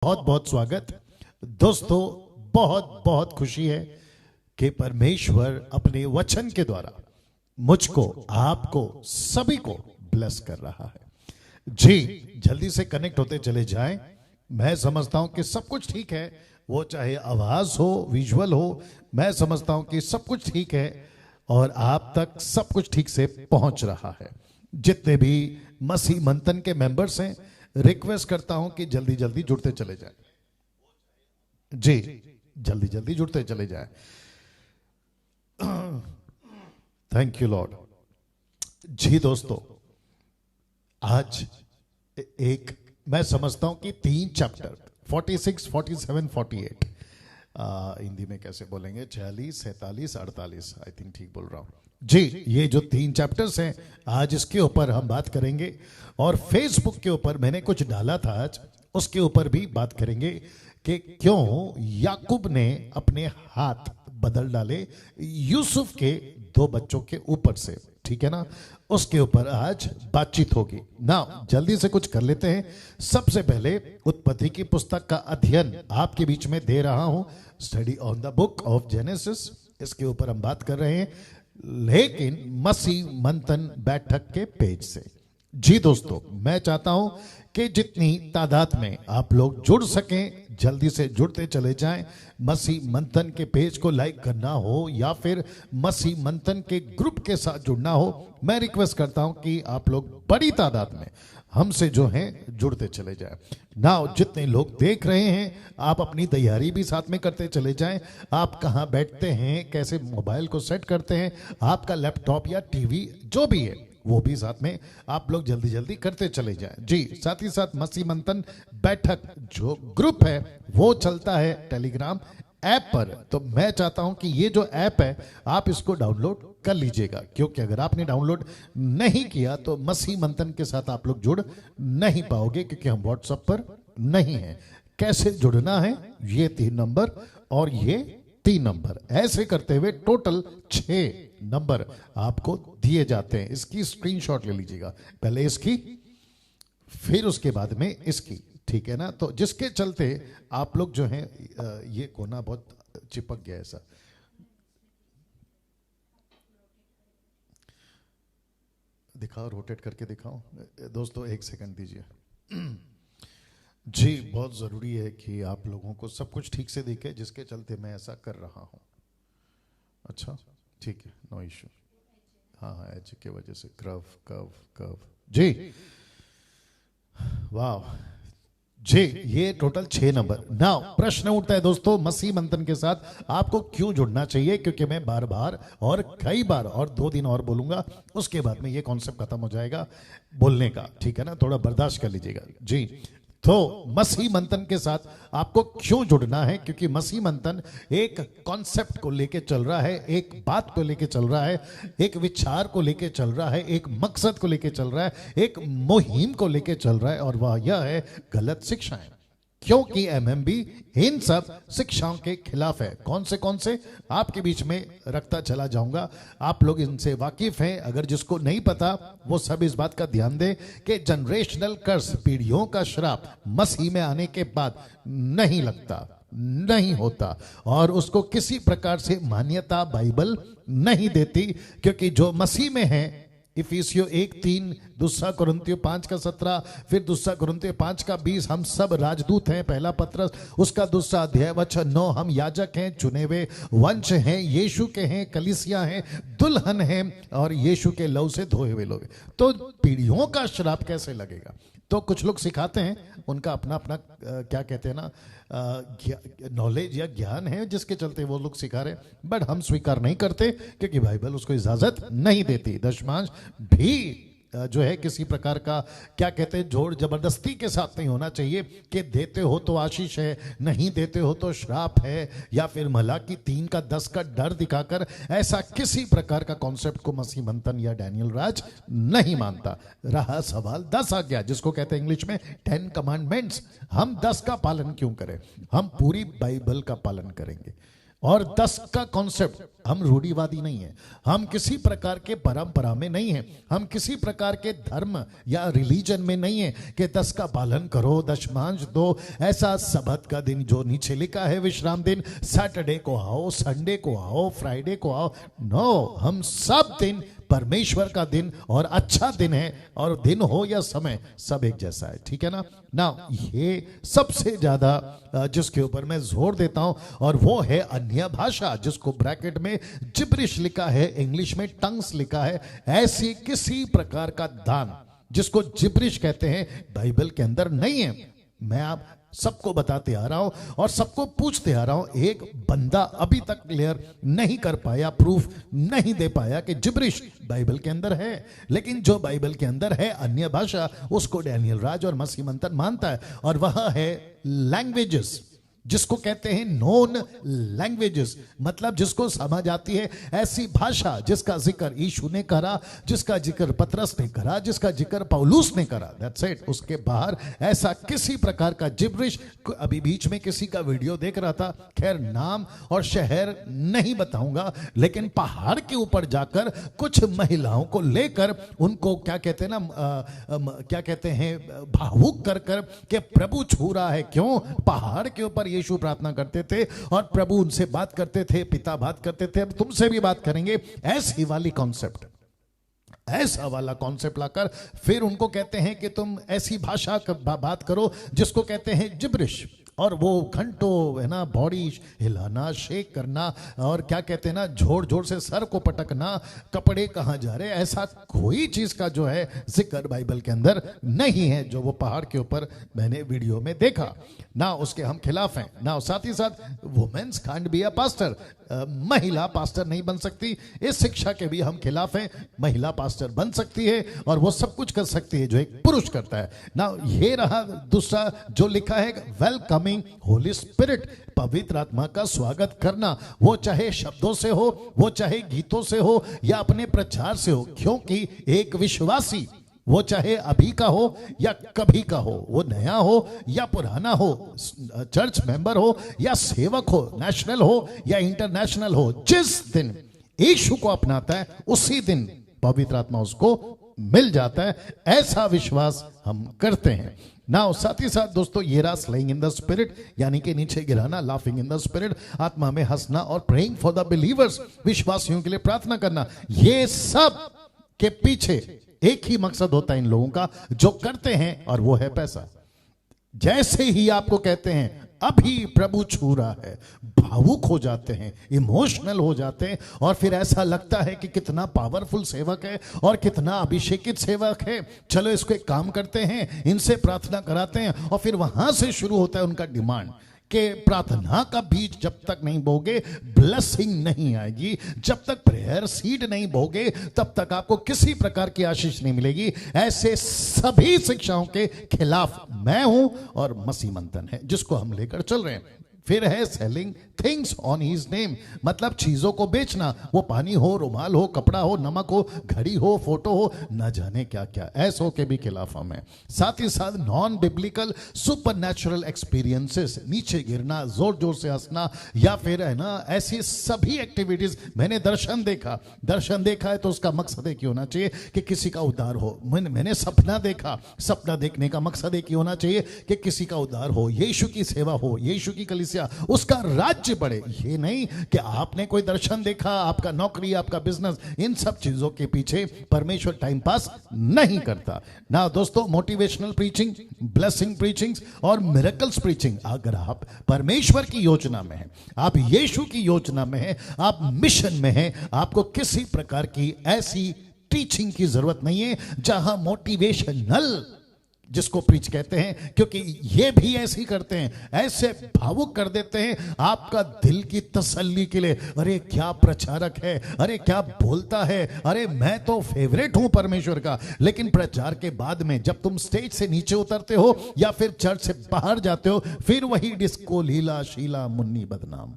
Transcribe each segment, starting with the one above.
बहुत बहुत स्वागत दोस्तों। बहुत बहुत खुशी है कि परमेश्वर अपने वचन के द्वारा मुझको, आपको, सभी को ब्लेस कर रहा है। जी, जल्दी से कनेक्ट होते चले जाएं। मैं समझता हूं कि सब कुछ ठीक है, वो चाहे आवाज हो, विजुअल हो, मैं समझता हूं कि सब कुछ ठीक है और आप तक सब कुछ ठीक से पहुंच रहा है। जितने भी मसीह मंथन के मेंबर्स हैं, रिक्वेस्ट करता हूं कि जल्दी जल्दी जुड़ते चले जाएं। जी, जल्दी जल्दी जुड़ते चले जाएं। Thank you Lord. जी दोस्तों, आज एक मैं समझता हूं कि 3 चैप्टर 46, 47, 48 हिंदी में कैसे बोलेंगे, 46, 47, 48, आई थिंक ठीक बोल रहा हूं। जी, ये जो 3 चैप्टर्स हैं, आज इसके ऊपर हम बात करेंगे और फेसबुक के ऊपर मैंने कुछ डाला था आज, उसके ऊपर भी बात करेंगे कि क्यों याकूब ने अपने हाथ बदल डाले यूसुफ के 2 बच्चों के ऊपर से। ठीक है ना, उसके ऊपर आज बातचीत होगी ना। जल्दी से कुछ कर लेते हैं। सबसे पहले उत्पत्ति की पुस्तक का अध्ययन आपके बीच में दे रहा हूं, study on the book of genesis. इसके ऊपर हम बात कर रहे हैं, लेकिन मसीह मंथन बैठक के पेज से। जी दोस्तों, मैं चाहता हूं कि जितनी तादाद में आप लोग जुड़ सकें, जल्दी से जुड़ते चले जाएं। मसीह मंथन के पेज को लाइक करना हो या फिर मसीह मंथन के ग्रुप के साथ जुड़ना हो, मैं रिक्वेस्ट करता हूं कि आप लोग बड़ी तादाद में हमसे जो हैं जुड़ते चले जाएं। नाउ जितने लोग देख रहे हैं, आप अपनी तैयारी भी साथ में करते चले जाएं। आप कहां बैठते हैं, कैसे मोबाइल को सेट करते हैं, आपका लैपटॉप या टीवी जो भी है वो भी साथ में आप लोग जल्दी जल्दी करते चले जाएं। जी, साथ ही साथ मसीह मंथन बैठक जो ग्रुप है वो चलता है टेलीग्राम ऐप पर। तो मैं चाहता हूं कि ये जो ऐप है आप इसको डाउनलोड कर लीजिएगा, क्योंकि अगर आपने डाउनलोड नहीं किया तो मसीह मंथन के साथ आप लोग जुड़ नहीं पाओगे, क्योंकि हम व्हाट्सएप पर नहीं हैं। कैसे जुड़ना है, ये 3 नंबर और ये 3 नंबर, ऐसे करते हुए टोटल 6 नंबर आपको दिए जाते हैं। इसकी स्क्रीनशॉट ले लीजिएगा, पहले इसकी फिर उसके बाद में इसकी। ठीक है ना, तो जिसके चलते आप लोग जो हैं, ये कोना बहुत चिपक गया ऐसा, दिखाओ, रोटेट करके दिखाओ दोस्तों, 1 सेकंड दीजिए। जी, बहुत ज़रूरी है कि आप लोगों को सब कुछ ठीक से दिखे, जिसके चलते मैं ऐसा कर रहा हूँ। अच्छा, ठीक है, नो इशू। हाँ हाँ, एच के वजह से कर्व कर्व कर्व। जी, वाह जी, ये टोटल 6 नंबर। नाउ प्रश्न उठता है दोस्तों, मसीह मंथन के साथ आपको क्यों जुड़ना चाहिए? क्योंकि मैं बार बार और कई बार और 2 दिन और बोलूंगा, उसके बाद में ये कॉन्सेप्ट खत्म हो जाएगा बोलने का। ठीक है ना, थोड़ा बर्दाश्त कर लीजिएगा। जी, तो मसीह मंथन के साथ आपको क्यों जुड़ना है? क्योंकि मसीह मंथन एक कॉन्सेप्ट को लेके चल रहा है, एक बात को लेके चल रहा है, एक विचार को लेके चल रहा है, एक मकसद को लेके चल रहा है, एक मुहिम को लेके चल रहा है, और वह यह है गलत शिक्षाएं। क्योंकि एमएमबी इन सब शिक्षाओं के खिलाफ है। कौन से आपके बीच में रखता चला जाऊंगा, आप लोग इनसे वाकिफ हैं। अगर जिसको नहीं पता वो सब इस बात का ध्यान दें कि जनरेशनल कर्स, पीढ़ियों का श्राप मसीह में आने के बाद नहीं लगता, नहीं होता, और उसको किसी प्रकार से मान्यता बाइबल नहीं देती। क्योंकि जो मसीह में है, इफिसियों 1:3, दूसरा कुरिन्थियों 5:17, फिर दूसरा कुरिन्थियों 5:20, हम सब राजदूत हैं। पहला पत्रस उसका 2 अध्याय वचन 9, हम याजक हैं, चुने हुए वंश हैं, यीशु के हैं, कलीसिया हैं, दुल्हन हैं, और यीशु के लहू से धोए हुए लोग। तो पीढ़ियों का श्राप कैसे लगेगा? तो कुछ लोग सिखाते हैं, उनका अपना अपना क्या कहते हैं ना, नॉलेज या ज्ञान है, जिसके चलते वो लोग सिखा रहे, बट हम स्वीकार नहीं करते, क्योंकि बाइबल उसको इजाजत नहीं देती। दशमांश भी जो है किसी प्रकार का क्या कहते हैं, जोर जबरदस्ती के साथ नहीं होना चाहिए कि देते हो तो आशीष है, नहीं देते हो तो श्राप है, या फिर मलाकी 3:10 का डर दिखाकर। ऐसा किसी प्रकार का कॉन्सेप्ट को मसीह मंथन या डैनियल राज नहीं मानता। रहा सवाल 10 आज्ञा, जिसको कहते हैं इंग्लिश में 10 कमांडमेंट्स, हम 10 का पालन क्यों करें? हम पूरी बाइबल का पालन करेंगे। और 10 का कॉन्सेप्ट, हम रूढ़िवादी नहीं है, हम किसी प्रकार के परंपरा में नहीं है, हम किसी प्रकार के धर्म या रिलीजन में नहीं है कि 10 का पालन करो, दशमांश दो। ऐसा सबत का दिन जो नीचे लिखा है विश्राम दिन, सैटरडे को आओ, संडे को आओ, फ्राइडे को आओ, नो, हम सब दिन परमेश्वर का दिन और अच्छा दिन है, और दिन हो या समय सब एक जैसा है, ठीक है ना। ना ये सबसे ज्यादा जिसके ऊपर मैं जोर देता हूं, और वो है अन्य भाषा, जिसको ब्रैकेट में जिब्रिश लिखा है, इंग्लिश में टंग्स लिखा है। ऐसी किसी प्रकार का दान जिसको जिब्रिश कहते हैं बाइबल के अंदर नहीं है। मैं आप सबको बताते आ रहा हूं और सबको पूछते आ रहा हूं, एक बंदा अभी तक क्लियर नहीं कर पाया, प्रूफ नहीं दे पाया कि जिब्रिश बाइबल के अंदर है। लेकिन जो बाइबल के अंदर है अन्य भाषा, उसको डैनियल राज और मसीह मंथन मानता है, और वह है लैंग्वेजेस, जिसको कहते हैं नोन लैंग्वेजेस, मतलब जिसको समझ आती है ऐसी भाषा जिसका जिक्र यीशु ने करा, जिसका जिक्र पतरस ने करा, जिसका जिक्र पौलुस ने करा, दैट्स इट। उसके बाहर ऐसा किसी प्रकार का जिब्रिश। अभी बीच में किसी का वीडियो देख रहा था, खैर नाम और शहर नहीं बताऊंगा, लेकिन पहाड़ के ऊपर जाकर कुछ महिलाओं को लेकर उनको क्या कहते हैं ना, क्या कहते हैं, भावुक कर कर के प्रभु छू रहा है। क्यों? पहाड़ के ऊपर यीशु प्रार्थना करते थे और प्रभु उनसे बात करते थे, पिता बात करते थे, अब तुमसे भी बात करेंगे। ऐसी वाली कॉन्सेप्ट, ऐसा वाला कॉन्सेप्ट लाकर फिर उनको कहते हैं कि तुम ऐसी भाषा बात करो जिसको कहते हैं जिब्रिश, और वो घंटों है ना बॉडी हिलाना, शेक करना, और क्या कहते हैं ना जोर जोर से सर को पटकना, कपड़े कहाँ जा रहे, ऐसा कोई चीज का जो है जिक्र बाइबल के अंदर नहीं है, जो वो पहाड़ के ऊपर मैंने वीडियो में देखा ना। उसके हम खिलाफ हैं ना। साथ ही साथ womens can't be a pastor, महिला पास्टर नहीं बन सकती, इस शिक्षा के भी हम खिलाफ हैं। महिला पास्टर बन सकती है और वो सब कुछ कर सकती है जो एक पुरुष करता है ना। ये रहा दूसरा जो लिखा है, वेलकमिंग होली स्पिरिट, पवित्र आत्मा का स्वागत करना, वो चाहे शब्दों से हो, वो चाहे गीतों से हो या अपने प्रचार से हो। क्योंकि एक विश्वासी, वो चाहे अभी का हो या कभी का हो, वो नया हो या पुराना हो, चर्च मेंबर हो या सेवक हो, नेशनल हो या इंटरनेशनल हो, जिस दिन यीशु को अपनाता है उसी दिन पवित्र आत्मा उसको मिल जाता है। ऐसा विश्वास हम करते हैं ना। साथ ही साथ दोस्तों ये रहा स्लेइंग इन द स्पिरिट, यानी कि नीचे गिराना, लाफिंग इन द स्पिरिट, आत्मा में हंसना, और प्रेइंग फॉर द बिलीवर्स, विश्वासियों के लिए प्रार्थना करना। ये सब के पीछे एक ही मकसद होता है इन लोगों का जो करते हैं, और वो है पैसा। जैसे ही आपको कहते हैं अभी प्रभु छू रहा है, भावुक हो जाते हैं, इमोशनल हो जाते हैं, और फिर ऐसा लगता है कि कितना पावरफुल सेवक है और कितना अभिषेकित सेवक है, चलो इसको एक काम करते हैं, इनसे प्रार्थना कराते हैं। और फिर वहां से शुरू होता है उनका डिमांड कि प्रार्थना का बीज जब तक नहीं बोगे ब्लेसिंग नहीं आएगी, जब तक प्रेयर सीड नहीं बोगे तब तक आपको किसी प्रकार की आशीष नहीं मिलेगी। ऐसे सभी शिक्षाओं के खिलाफ मैं हूं और मसीह मंथन है जिसको हम लेकर चल रहे हैं। फिर है selling things on his name, मतलब चीजों को बेचना, वो पानी हो, रुमाल हो, कपड़ा हो, नमक हो, घड़ी हो, फोटो हो, न जाने क्या क्या, ऐसों के भी खिलाफ हम हैं। साथ ही साथ non biblical super natural experiences, नीचे गिरना, जोर जोर से हंसना, या फिर है ना ऐसी सभी एक्टिविटीज। मैंने दर्शन देखा है तो उसका मकसद एक ही होना चाहिए कि किसी का उद्धार हो। मैंने सपना देखा, सपना देखने का मकसद एक ही होना चाहिए कि किसी का उद्धार हो, यीशु की सेवा हो, यीशु की कलीसिया, उसका राज्य बढ़े। ये नहीं कि आपने कोई दर्शन देखा, आपका नौकरी, आपका बिजनेस, इन सब चीजों के पीछे परमेश्वर टाइम पास नहीं करता ना। दोस्तों मोटिवेशनल प्रीचिंग, ब्लेसिंग प्रीचिंग और मिरेकल्स प्रीचिंग, अगर आप परमेश्वर की योजना में हैं, आप यीशु की योजना में हैं, आप मिशन में हैं, आपको किसी प्रकार की ऐसी टीचिंग की जरूरत नहीं है जहां मोटिवेशनल जिसको प्रीच कहते हैं, क्योंकि ये भी ऐसे ही करते हैं, ऐसे भावुक कर देते हैं आपका दिल की तसल्ली के लिए। अरे क्या प्रचारक है, अरे क्या बोलता है, अरे मैं तो फेवरेट हूं परमेश्वर का। लेकिन प्रचार के बाद में जब तुम स्टेज से नीचे उतरते हो या फिर चर्च से बाहर जाते हो, फिर वही डिस्को, लीला, शीला, मुन्नी, बदनाम,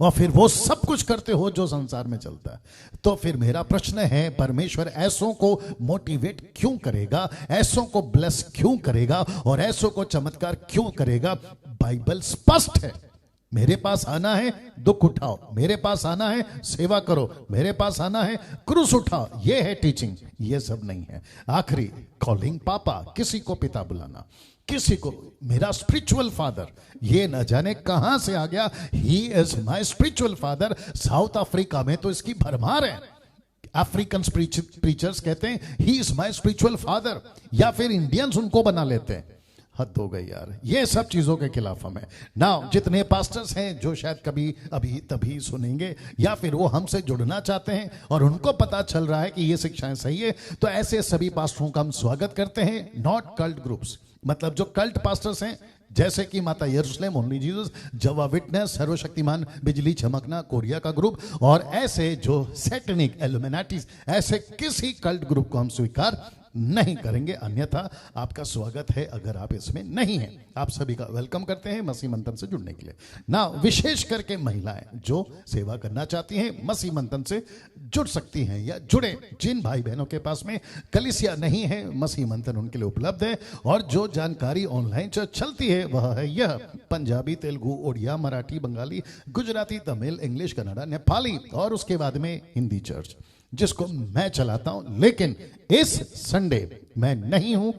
और फिर वो सब कुछ करते हो जो संसार में चलता है। तो फिर मेरा प्रश्न है, परमेश्वर ऐसों को मोटिवेट क्यों करेगा, ऐसों को ब्लेस क्यों करेगा और ऐसों को चमत्कार क्यों करेगा? बाइबल स्पष्ट है, मेरे पास आना है दुख उठाओ, मेरे पास आना है सेवा करो, मेरे पास आना है क्रूस उठाओ, ये है टीचिंग। ये सब नहीं है। आखिरी कॉलिंग पापा, किसी को पिता बुलाना, किसी को मेरा स्पिरिचुअल फादर, ये न जाने कहां से आ गया। He is my spiritual father. South Africa में तो इसकी भरमार है। अफ्रीकन प्रीचर्स कहते हैं he is my spiritual father, या फिर इंडियंस उनको बना लेते हैं। हद हो गई यार, ये सब चीजों के खिलाफ हमें ना। जितने पास्टर्स हैं जो शायद कभी अभी तभी सुनेंगे, या फिर वो हमसे जुड़ना चाहते हैं और उनको पता चल रहा है कि ये शिक्षाएं सही है, तो ऐसे सभी पास्टरों का हम स्वागत करते हैं। नॉट कल्ट ग्रुप्स, मतलब जो कल्ट पास्टर्स हैं जैसे कि माता यरूशलेम, ओनली जीसस, जवा विटनेस, सर्वशक्तिमान, बिजली चमकना, कोरिया का ग्रुप, और ऐसे जो सैटेनिक एलुमिनाटीज, ऐसे किसी कल्ट ग्रुप को हम स्वीकार नहीं करेंगे। अन्यथा आपका स्वागत है अगर आप इसमें नहीं हैं। आप सभी का वेलकम करते हैं मसीह मंथन से जुड़ने के लिए ना। विशेष करके महिलाएं जो सेवा करना चाहती हैं मसीह मंथन से जुड़ सकती हैं या जुड़े। जिन भाई बहनों के पास में कलीसिया नहीं है, मसीह मंथन उनके लिए उपलब्ध है। और जो जानकारी ऑनलाइन चलती है वह है यह: पंजाबी, तेलुगु, उड़िया, मराठी, बंगाली, गुजराती, तमिल, इंग्लिश, कन्नड़ा, नेपाली, और उसके बाद में हिंदी चर्च, जिसको मैं चलाता हूं। लेकिन इस संडे मैं नहीं हूं,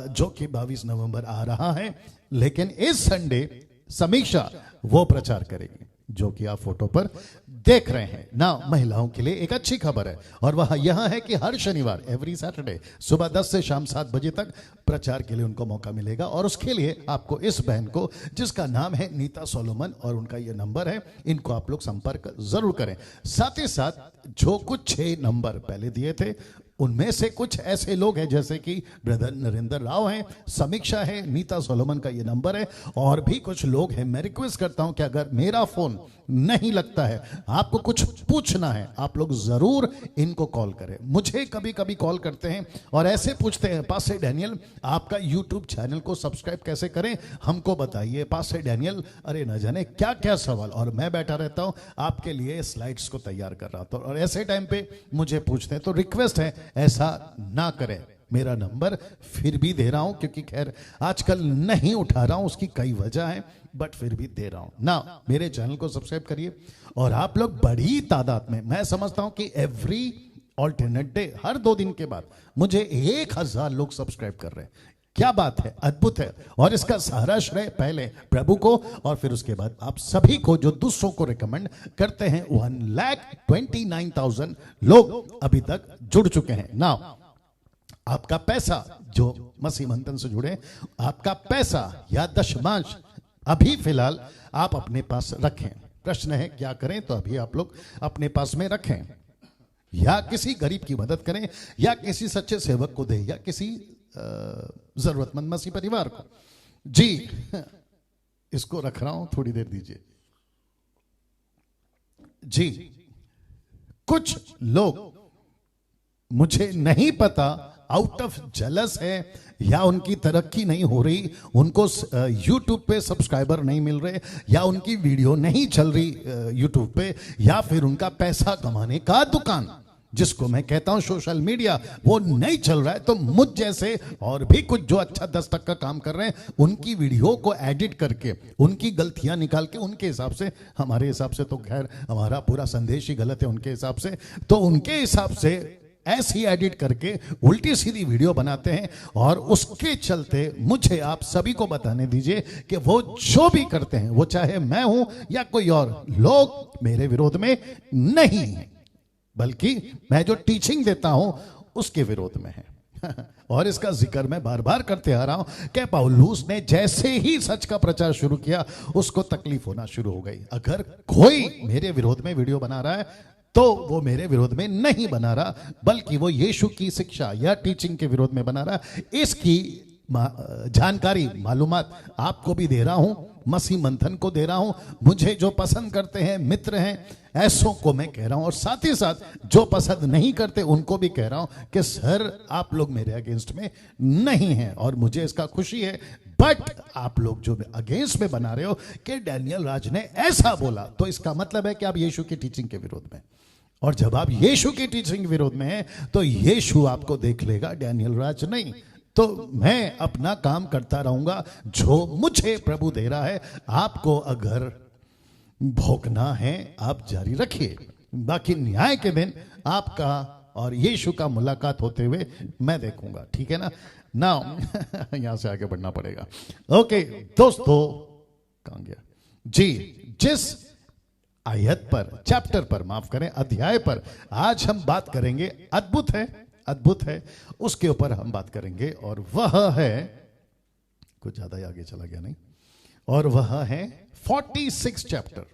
जो कि 22 नवंबर आ रहा है। लेकिन इस संडे समीक्षा वो प्रचार करेगी जो कि आप फोटो पर देख रहे हैं ना। महिलाओं के लिए एक अच्छी खबर है, और वह यह है कि हर शनिवार, एवरी सैटरडे, सुबह 10 से शाम 7 बजे तक प्रचार के लिए उनको मौका मिलेगा। और उसके लिए आपको इस बहन को, जिसका नाम है नीता सोलोमन और उनका यह नंबर है, इनको आप लोग संपर्क जरूर करें। साथ ही साथ जो कुछ 6 नंबर पहले दिए थे, उनमें से कुछ ऐसे लोग हैं जैसे कि ब्रदर नरेंद्र राव हैं, समीक्षा है, नीता सोलोमन का ये नंबर है, और भी कुछ लोग हैं। मैं रिक्वेस्ट करता हूं कि अगर मेरा फोन नहीं लगता है, आपको कुछ पूछना है, आप लोग जरूर इनको कॉल करें। मुझे कभी कभी कॉल करते हैं और ऐसे पूछते हैं, पास्टर डैनियल आपका यूट्यूब चैनल को सब्सक्राइब कैसे करें, हमको बताइए। पास्टर डैनियल, अरे न जाने क्या क्या सवाल, और मैं बैठा रहता हूं आपके लिए स्लाइड्स को तैयार कर रहा था, और ऐसे टाइम पे मुझे पूछते हैं। तो रिक्वेस्ट है ऐसा ना करें। मेरा नंबर फिर भी दे रहा हूं, क्योंकि खैर आजकल नहीं उठा रहा हूं, उसकी कई वजह है, बट फिर भी दे रहा हूं ना। मेरे चैनल को सब्सक्राइब करिए, और आप लोग बड़ी तादाद में, मैं समझता हूं कि एवरी ऑल्टरनेट डे, हर 2 दिन के बाद मुझे 1000 लोग सब्सक्राइब कर रहे हैं। क्या बात है, अद्भुत है। और इसका सारा श्रेय पहले प्रभु को, और फिर उसके बाद आप सभी को जो दूसरों को रिकमेंड करते हैं। 1,29,000 लोग अभी तक जुड़ चुके हैं ना। आपका पैसा, जो मसीह मंथन से जुड़े, आपका पैसा या दशमांश अभी फिलहाल आप अपने पास रखें। प्रश्न है क्या करें, तो अभी आप लोग अपने पास में रखें, या किसी गरीब की मदद करें, या किसी सच्चे सेवक को दें, या किसी जरूरतमंद मसीह परिवार को। जी इसको रख रहा हूं, थोड़ी देर दीजिए जी। कुछ लोग, मुझे नहीं पता, आउट ऑफ जेलस है या उनकी तरक्की नहीं हो रही, उनको यूट्यूब पे सब्सक्राइबर नहीं मिल रहे, या उनकी वीडियो नहीं चल रही यूट्यूब पे, या फिर उनका पैसा कमाने का दुकान, जिसको मैं कहता हूं सोशल मीडिया, वो नहीं चल रहा है। तो मुझ जैसे और भी कुछ जो अच्छा 10 तक का काम कर रहे हैं, उनकी वीडियो को एडिट करके, उनकी गलतियां निकाल के, उनके हिसाब से, हमारे हिसाब से तो खैर हमारा पूरा संदेश ही गलत है, उनके हिसाब से तो उनके हिसाब से ऐसी एडिट करके उल्टी सीधी वीडियो बनाते हैं। और उसके चलते मुझे आप सभी को बताने दीजिए कि वो जो भी करते हैं, वो चाहे मैं हूं या कोई और, लोग मेरे विरोध में नहीं है, बल्कि मैं जो टीचिंग देता हूं उसके विरोध में है। और इसका जिक्र मैं बार बार करते आ रहा हूं कि पौलुस ने जैसे ही सच का प्रचार शुरू किया, उसको तकलीफ होना शुरू हो गई। अगर कोई मेरे विरोध में वीडियो बना रहा है, तो वो मेरे विरोध में नहीं बना रहा, बल्कि वो यीशु की शिक्षा या टीचिंग के विरोध में बना रहा। इसकी जानकारी, मालूमात आपको भी दे रहा हूं, मसीह मंथन को दे रहा हूं, मुझे जो पसंद करते हैं मित्र हैं ऐसों को मैं कह रहा हूं, और साथ ही साथ जो पसंद नहीं करते उनको भी कह रहा हूं कि सर आप लोग मेरे अगेंस्ट में नहीं हैं, और मुझे इसका खुशी है। बट आप लोग जो अगेंस्ट में बना रहे हो कि डैनियल राज ने ऐसा बोला, तो इसका मतलब है कि आप यीशु की टीचिंग के विरोध में, और जब आप यीशु की टीचिंग के विरोध में हैं, तो यीशु आपको देख लेगा, डैनियल राज नहीं। तो मैं अपना काम करता रहूंगा जो मुझे प्रभु दे रहा है। आपको अगर भोगना है आप जारी रखिए, बाकी न्याय के दिन आपका और यीशु का मुलाकात होते हुए मैं देखूंगा, ठीक है ना। नाउ यहां से आगे बढ़ना पड़ेगा। ओके दोस्तों, कहां गया जी, जिस आयत पर, चैप्टर पर, माफ करें, अध्याय पर आज हम बात करेंगे, अद्भुत है, अद्भुत है, उसके ऊपर हम बात करेंगे, और वह है, कुछ ज्यादा ही आगे चला गया नहीं, और वह है 46 चैप्टर।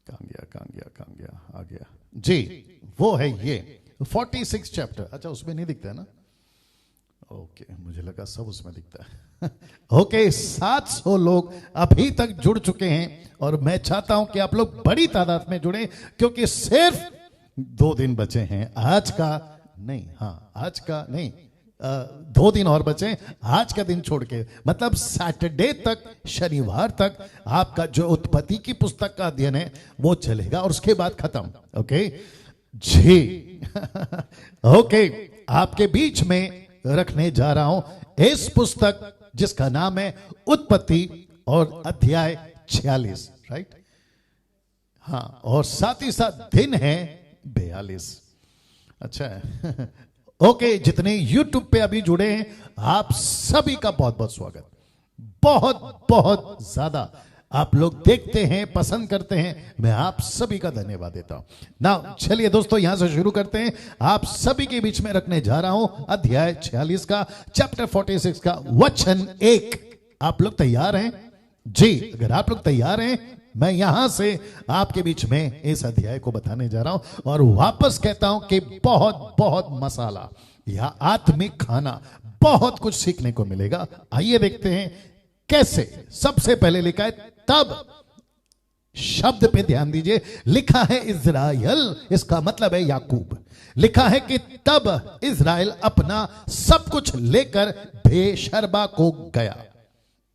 कहां गया, कहां गया, कहां गया, आ गया जी, वो है ये 46 चैप्टर। अच्छा, उसमें नहीं दिखता है ना, ओके, मुझे लगा सब उसमें दिखता है। ओके, 700 लोग अभी तक जुड़ चुके हैं, और मैं चाहता हूं कि आप लोग बड़ी तादाद में जुड़े, क्योंकि सिर्फ 2 दिन बचे हैं, आज का नहीं, हाँ आज का नहीं, 2 दिन और बचे, आज का दिन छोड़ के, मतलब सैटरडे तक, शनिवार तक आपका जो उत्पत्ति की पुस्तक का अध्ययन है वो चलेगा, और उसके बाद खत्म। ओके जी। ओके, आपके बीच में रखने जा रहा हूं इस पुस्तक जिसका नाम है उत्पत्ति, और अध्याय 46, राइट, हाँ, और साथ ही साथ दिन है 42। अच्छा है। ओके, जितने YouTube पे अभी जुड़े हैं आप सभी का बहुत बहुत स्वागत, बहुत बहुत ज्यादा आप लोग देखते हैं, पसंद करते हैं, मैं आप सभी का धन्यवाद देता हूं। ना चलिए दोस्तों, यहां से शुरू करते हैं। आप सभी के बीच में रखने जा रहा हूं अध्याय 46 का, चैप्टर 46 का वचन 1। आप लोग तैयार हैं जी? अगर आप लोग तैयार हैं, मैं यहां से आपके बीच में इस अध्याय को बताने जा रहा हूं, और वापस कहता हूं कि बहुत बहुत मसाला या आत्मिक खाना, बहुत कुछ सीखने को मिलेगा। आइए देखते हैं कैसे। सबसे पहले लिखा है तब, शब्द पे ध्यान दीजिए, लिखा है इज़राइल, इसका मतलब है याकूब। लिखा है कि तब इज़राइल अपना सब कुछ लेकर बेशर्बा को गया,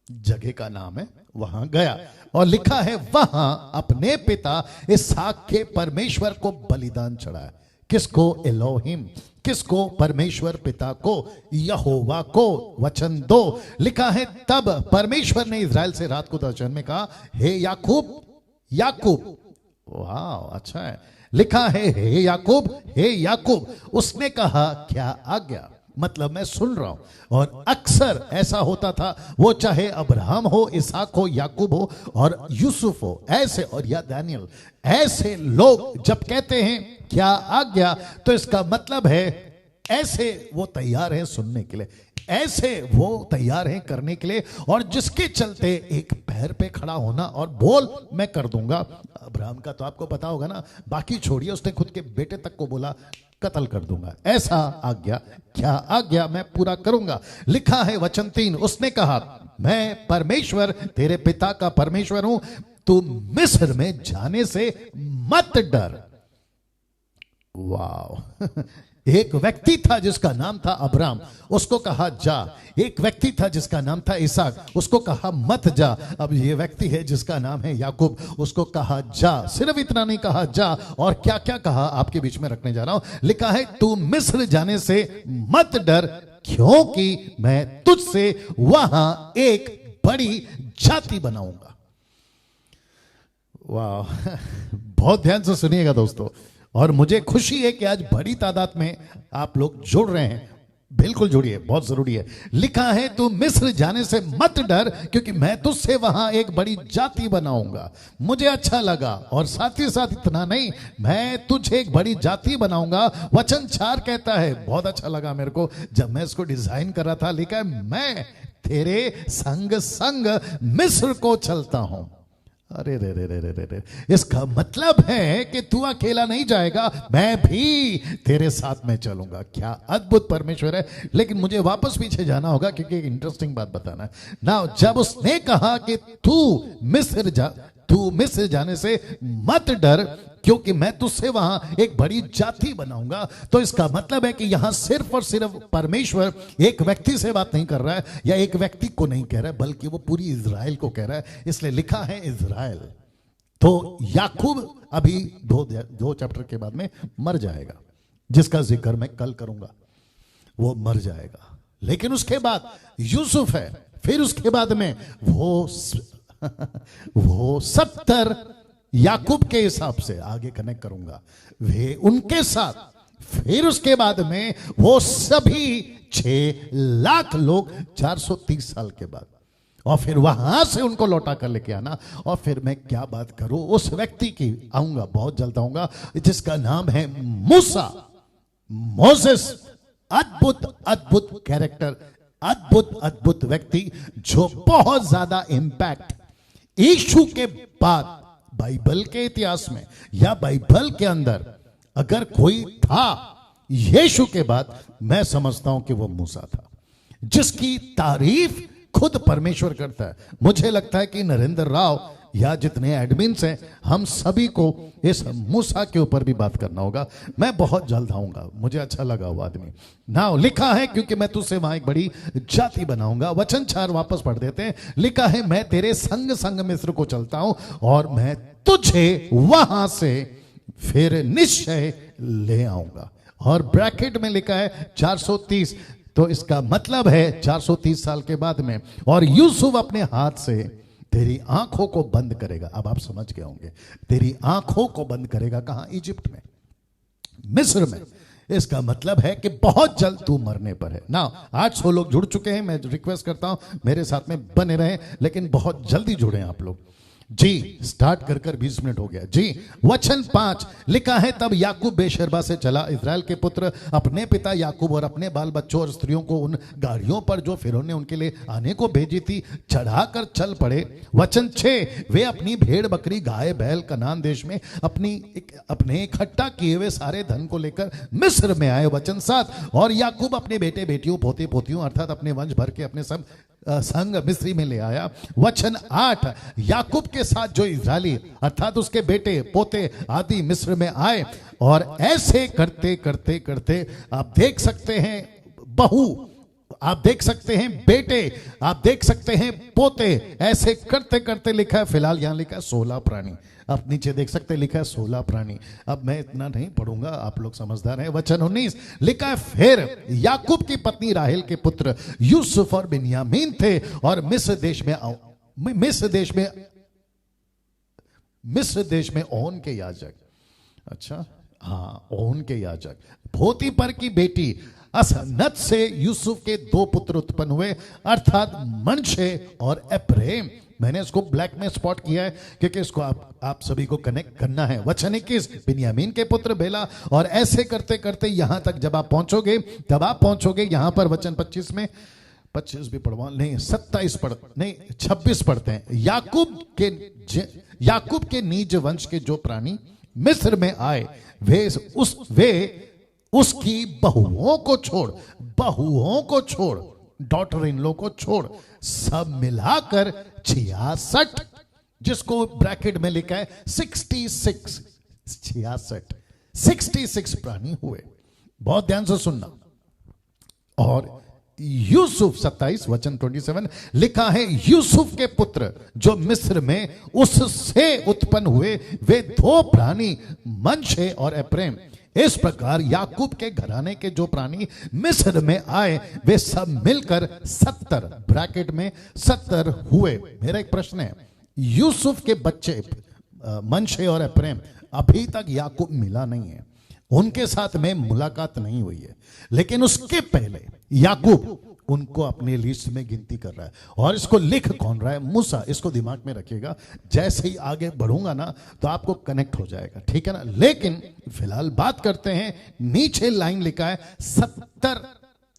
जगह का नाम है, वहां गया, और लिखा है वहां अपने पिता इसहाक के परमेश्वर को बलिदान चढ़ाया। किसको? एलोहिम। किसको? परमेश्वर पिता को, यहोवा को। वचन 2 लिखा है तब परमेश्वर ने इज़राइल से रात को दर्शन में कहा, हे याकूब, याकूब। वाह, अच्छा है। लिखा है हे याकूब, हे याकूब। उसने कहा क्या आज्ञा, मतलब मैं सुन रहा हूं। और अक्सर ऐसा होता था, वो चाहे अब्राहम हो, इसहाक हो, याकूब हो, और यूसुफ हो, ऐसे, और या दानियल, ऐसे लोग जब कहते हैं क्या आज्ञा, तो इसका मतलब है ऐसे वो तैयार है सुनने के लिए, ऐसे वो तैयार है करने के लिए, और जिसके चलते एक पैर पे खड़ा होना और बोल मैं कर दूंगा। अब्राहम का तो आपको पता होगा ना, बाकी छोड़िए, उसने खुद के बेटे तक को बोला कत्ल कर दूंगा। ऐसा आज्ञा, क्या आज्ञा, मैं पूरा करूंगा। लिखा है वचन 3, उसने कहा मैं परमेश्वर तेरे पिता का परमेश्वर हूं, तू मिस्र में जाने से मत डर। वाह। एक व्यक्ति था जिसका नाम था अब्राम, उसको कहा जा। एक व्यक्ति था जिसका नाम था इसहाक, उसको कहा मत जा। अब ये व्यक्ति है जिसका नाम है याकूब, उसको कहा जा। सिर्फ इतना नहीं कहा जा, और क्या क्या कहा आपके बीच में रखने जा रहा हूं। लिखा है तू मिस्र जाने से मत डर, क्योंकि मैं तुझसे वहां एक बड़ी जाति बनाऊंगा। वाह। बहुत ध्यान से सुनिएगा दोस्तों, और मुझे खुशी है कि आज बड़ी तादाद में आप लोग जुड़ रहे हैं। बिल्कुल जुड़िए, बहुत जरूरी है। लिखा है तू मिस्र जाने से मत डर, क्योंकि मैं तुझसे वहां एक बड़ी जाति बनाऊंगा। मुझे अच्छा लगा, और साथ ही साथ इतना नहीं, मैं तुझे एक बड़ी जाति बनाऊंगा। वचन 4 कहता है, बहुत अच्छा लगा मेरे को जब मैं इसको डिजाइन कर रहा था। लिखा है मैं तेरे संग संग मिस्र को चलता हूं। अरे रे रे रे रे रे रे, इसका मतलब है कि तू अकेला नहीं जाएगा, मैं भी तेरे साथ में चलूंगा। क्या अद्भुत परमेश्वर है। लेकिन मुझे वापस पीछे जाना होगा, क्योंकि एक इंटरेस्टिंग बात बताना है ना। जब उसने कहा कि तू मिस्र जाने से मत डर, क्योंकि मैं तुझसे वहां एक बड़ी जाति बनाऊंगा, तो इसका मतलब है कि यहां सिर्फ और सिर्फ परमेश्वर एक व्यक्ति से बात नहीं कर रहा है, या एक व्यक्ति को नहीं कह रहा है, बल्कि वो पूरी इज़राइल को कह रहा है। इसलिए लिखा है इज़राइल। तो याकूब अभी 2 चैप्टर के बाद में मर जाएगा, जिसका जिक्र मैं कल करूंगा। वो मर जाएगा, लेकिन उसके बाद यूसुफ है, फिर उसके बाद में वो 70 याकूब के हिसाब से आगे कनेक्ट करूंगा, वे उनके साथ, फिर उसके बाद में वो सभी 6 लाख लोग 430 साल के बाद, और फिर वहां से उनको लौटा कर लेके आना। और फिर मैं क्या बात करूं उस व्यक्ति की, आऊंगा, बहुत जल्द आऊंगा, जिसका नाम है मूसा, मोसेस। अद्भुत अद्भुत कैरेक्टर, अद्भुत अद्भुत व्यक्ति, जो बहुत ज्यादा इंपैक्ट यीशु के बाद बाइबल के इतिहास में या बाइबल के अंदर अगर कोई था यीशु के बाद, मैं समझता हूं कि वो मूसा था, जिसकी तारीफ खुद परमेश्वर करता है। मुझे लगता है कि नरेंद्र राव या जितने एडमिन्स हैं, हम सभी को इस मूसा के ऊपर भी बात करना होगा। मैं बहुत जल्द आऊंगा, मुझे अच्छा लगा वो आदमी। नाउ लिखा है, क्योंकि मैं तुझसे वहां एक बड़ी जाति बनाऊंगा। वचन 4 वापस पढ़ देते हैं। लिखा है, मैं तेरे संग संग मिस्र को चलता हूं और मैं तुझे वहां से फिर निश्चय ले आऊंगा। और ब्रैकेट में लिखा है 430, तो इसका मतलब है 430 साल के बाद में। और यूसुफ अपने हाथ से तेरी आंखों को बंद करेगा। अब आप समझ गए होंगे, तेरी आंखों को बंद करेगा कहां? इजिप्ट में, मिस्र में। इसका मतलब है कि बहुत जल्द तू मरने पर है ना। आज 100 लोग जुड़ चुके हैं, मैं रिक्वेस्ट करता हूं मेरे साथ में बने रहें, लेकिन बहुत जल्दी जुड़े आप लोग जी। स्टार्ट कर 20 मिनट हो गया जी। वचन 5 लिखा है, तब याकूब बेशर्बा से चला। इस्राएल के पुत्र अपने पिता याकूब और अपने बाल बच्चों और स्त्रियों को उन गाड़ियों पर जो फिरौन ने उनके लिए आने को भेजी थी चढ़ाकर चल पड़े। वचन 6, वे अपनी भेड़ बकरी गाय बैल कनान देश में अपने इकट्ठा किए हुए सारे धन को लेकर मिस्र में आए। वचन 7, और याकूब अपने बेटे बेटियों पोते पोतियों अर्थात अपने वंश भर के अपने सब संग मिस्री में ले आया। वचन 8, याकूब के साथ जो इस्राएली अर्थात उसके बेटे पोते आदि मिस्र में आए। और ऐसे करते करते करते आप देख सकते हैं बहू, आप देख सकते हैं बेटे, आप देख सकते हैं पोते, ऐसे करते करते लिखा है, फिलहाल यहां लिखा है 16 प्राणी। आप नीचे देख सकते हैं लिखा है 16 प्राणी। अब मैं इतना नहीं पढ़ूंगा, आप लोग समझदार हैं। वचन 19 लिखा है, फिर याकूब की पत्नी राहेल के पुत्र यूसुफ और बिन्यामीन थे और मिस्र देश में ओन के याजक, अच्छा हाँ, ओन के याजक पोतीपर की बेटी असनत से यूसुफ के 2 पुत्र उत्पन्न हुए अर्थात मनशे और एप्रेम। मैंने इसको ब्लैक में स्पॉट किया है क्योंकि इसको आप सभी को कनेक्ट करना है। वचन 21, बिन्यामीन के पुत्र बेला। और ऐसे करते करते यहां तक जब आप पहुंचोगे, तब आप पहुंचोगे यहां पर वचन 25 में, 25 भी पढ़वा नहीं, 26 पढ़ते हैं। याकूब के नीज वंश के जो प्राणी मिस्र में आए, वे उसकी बहुओं को छोड़, डॉटर इन लो को छोड़, सब मिलाकर 66, जिसको ब्रैकेट में लिखा है 66 प्राणी हुए। बहुत ध्यान से सुनना। और यूसुफ 27 वचन 27 लिखा है, यूसुफ के पुत्र जो मिस्र में उससे उत्पन्न हुए वे 2 प्राणी मनशे और एप्रेम। इस प्रकार याकूब के घराने के जो प्राणी मिस्र में आए वे सब मिलकर 70, ब्रैकेट में 70 हुए। मेरा एक प्रश्न है, यूसुफ के बच्चे मनशे और एप्रेम अभी तक याकूब मिला नहीं है, उनके साथ में मुलाकात नहीं हुई है, लेकिन उसके पहले याकूब उनको अपने लिस्ट में गिनती कर रहा है। और इसको लिख कौन रहा है? मूसा। इसको दिमाग में रखिएगा, जैसे ही आगे बढ़ूंगा ना तो आपको कनेक्ट हो जाएगा, ठीक है ना। लेकिन फिलहाल बात करते हैं, नीचे लाइन लिखा है 70,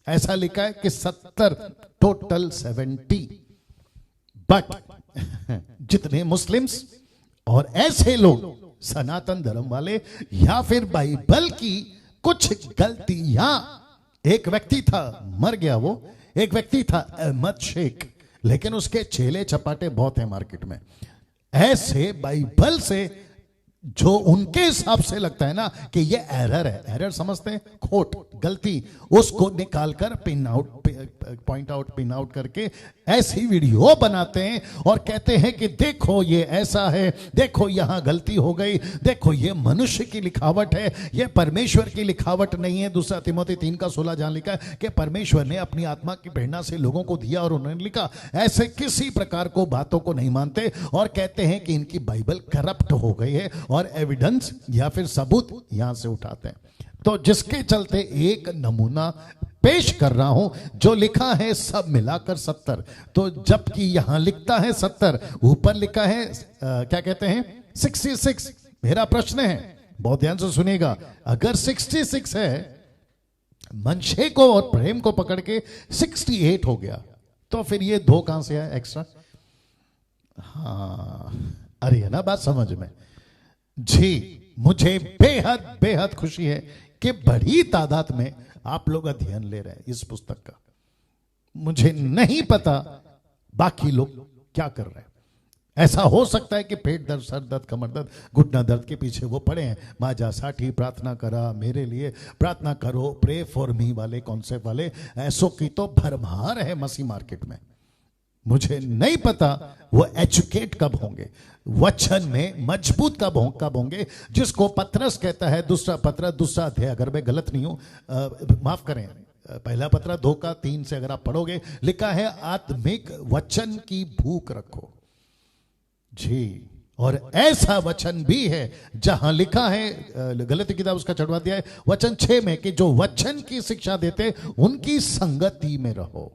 ऐसा लिखा है कि 70 टोटल 70। बट जितने मुस्लिम्स और ऐसे लोग सनातन धर्म वाले या फिर बाइबल की कुछ गलतियां, एक व्यक्ति था मर गया, वो एक व्यक्ति था अहमद शेख, लेकिन उसके चेले चपाटे बहुत हैं मार्केट में। ऐसे बाइबल से जो उनके हिसाब से लगता है ना कि ये एरर है, एरर समझते हैं, खोट, गलती, उसको निकालकर pin out, point out, pin out करके ऐसी वीडियो बनाते हैं और कहते हैं कि देखो ये ऐसा है, देखो यहां गलती हो गई, देखो ये मनुष्य की लिखावट है, ये परमेश्वर की लिखावट नहीं है। दूसरा तिमोथी 3:16 जहां लिखा है कि परमेश्वर ने अपनी आत्मा की प्रेरणा से लोगों को दिया और उन्होंने लिखा। ऐसे किसी प्रकार को बातों को नहीं मानते और कहते हैं कि इनकी बाइबल करप्ट हो गई है और एविडेंस या फिर सबूत यहां से उठाते हैं। तो जिसके चलते एक नमूना पेश कर रहा हूं, जो लिखा है सब मिलाकर 70, तो जबकि यहां लिखता है 70, ऊपर लिखा है क्या कहते हैं 66। मेरा प्रश्न है, बहुत ध्यान से सुनिएगा, अगर 66 है, मनशे को और प्रेम को पकड़ के 68 हो गया, तो फिर ये 2 कहां से है एक्स्ट्रा? हाँ, अरे है ना बात समझ में? जी, मुझे बेहद बेहद खुशी है कि बड़ी तादाद में आप लोग अध्ययन ले रहे हैं इस पुस्तक का। मुझे नहीं पता बाकी लोग क्या कर रहे हैं। ऐसा हो सकता है कि पेट दर्द, सर दर्द, कमर दर्द, घुटना दर्द के पीछे वो पड़े हैं, माजा साठी प्रार्थना करा, मेरे लिए प्रार्थना करो, प्रे फॉर मी वाले कॉन्सेप्ट वाले, ऐसों की तो भरमार है मसीह मार्केट में। मुझे नहीं पता वो एजुकेट कब होंगे, वचन में मजबूत कब होंगे, जिसको पत्रस कहता है, दूसरा पत्र, दूसरा अध्याय, अगर मैं गलत नहीं हूं, माफ करें, पहला पत्र 2:3 से अगर आप पढ़ोगे, लिखा है आत्मिक वचन की भूख रखो। जी, और ऐसा वचन भी है जहां लिखा है, गलती किताब उसका चढ़वा दिया है वचन 6 में, कि जो वचन की शिक्षा देते उनकी संगति में रहो।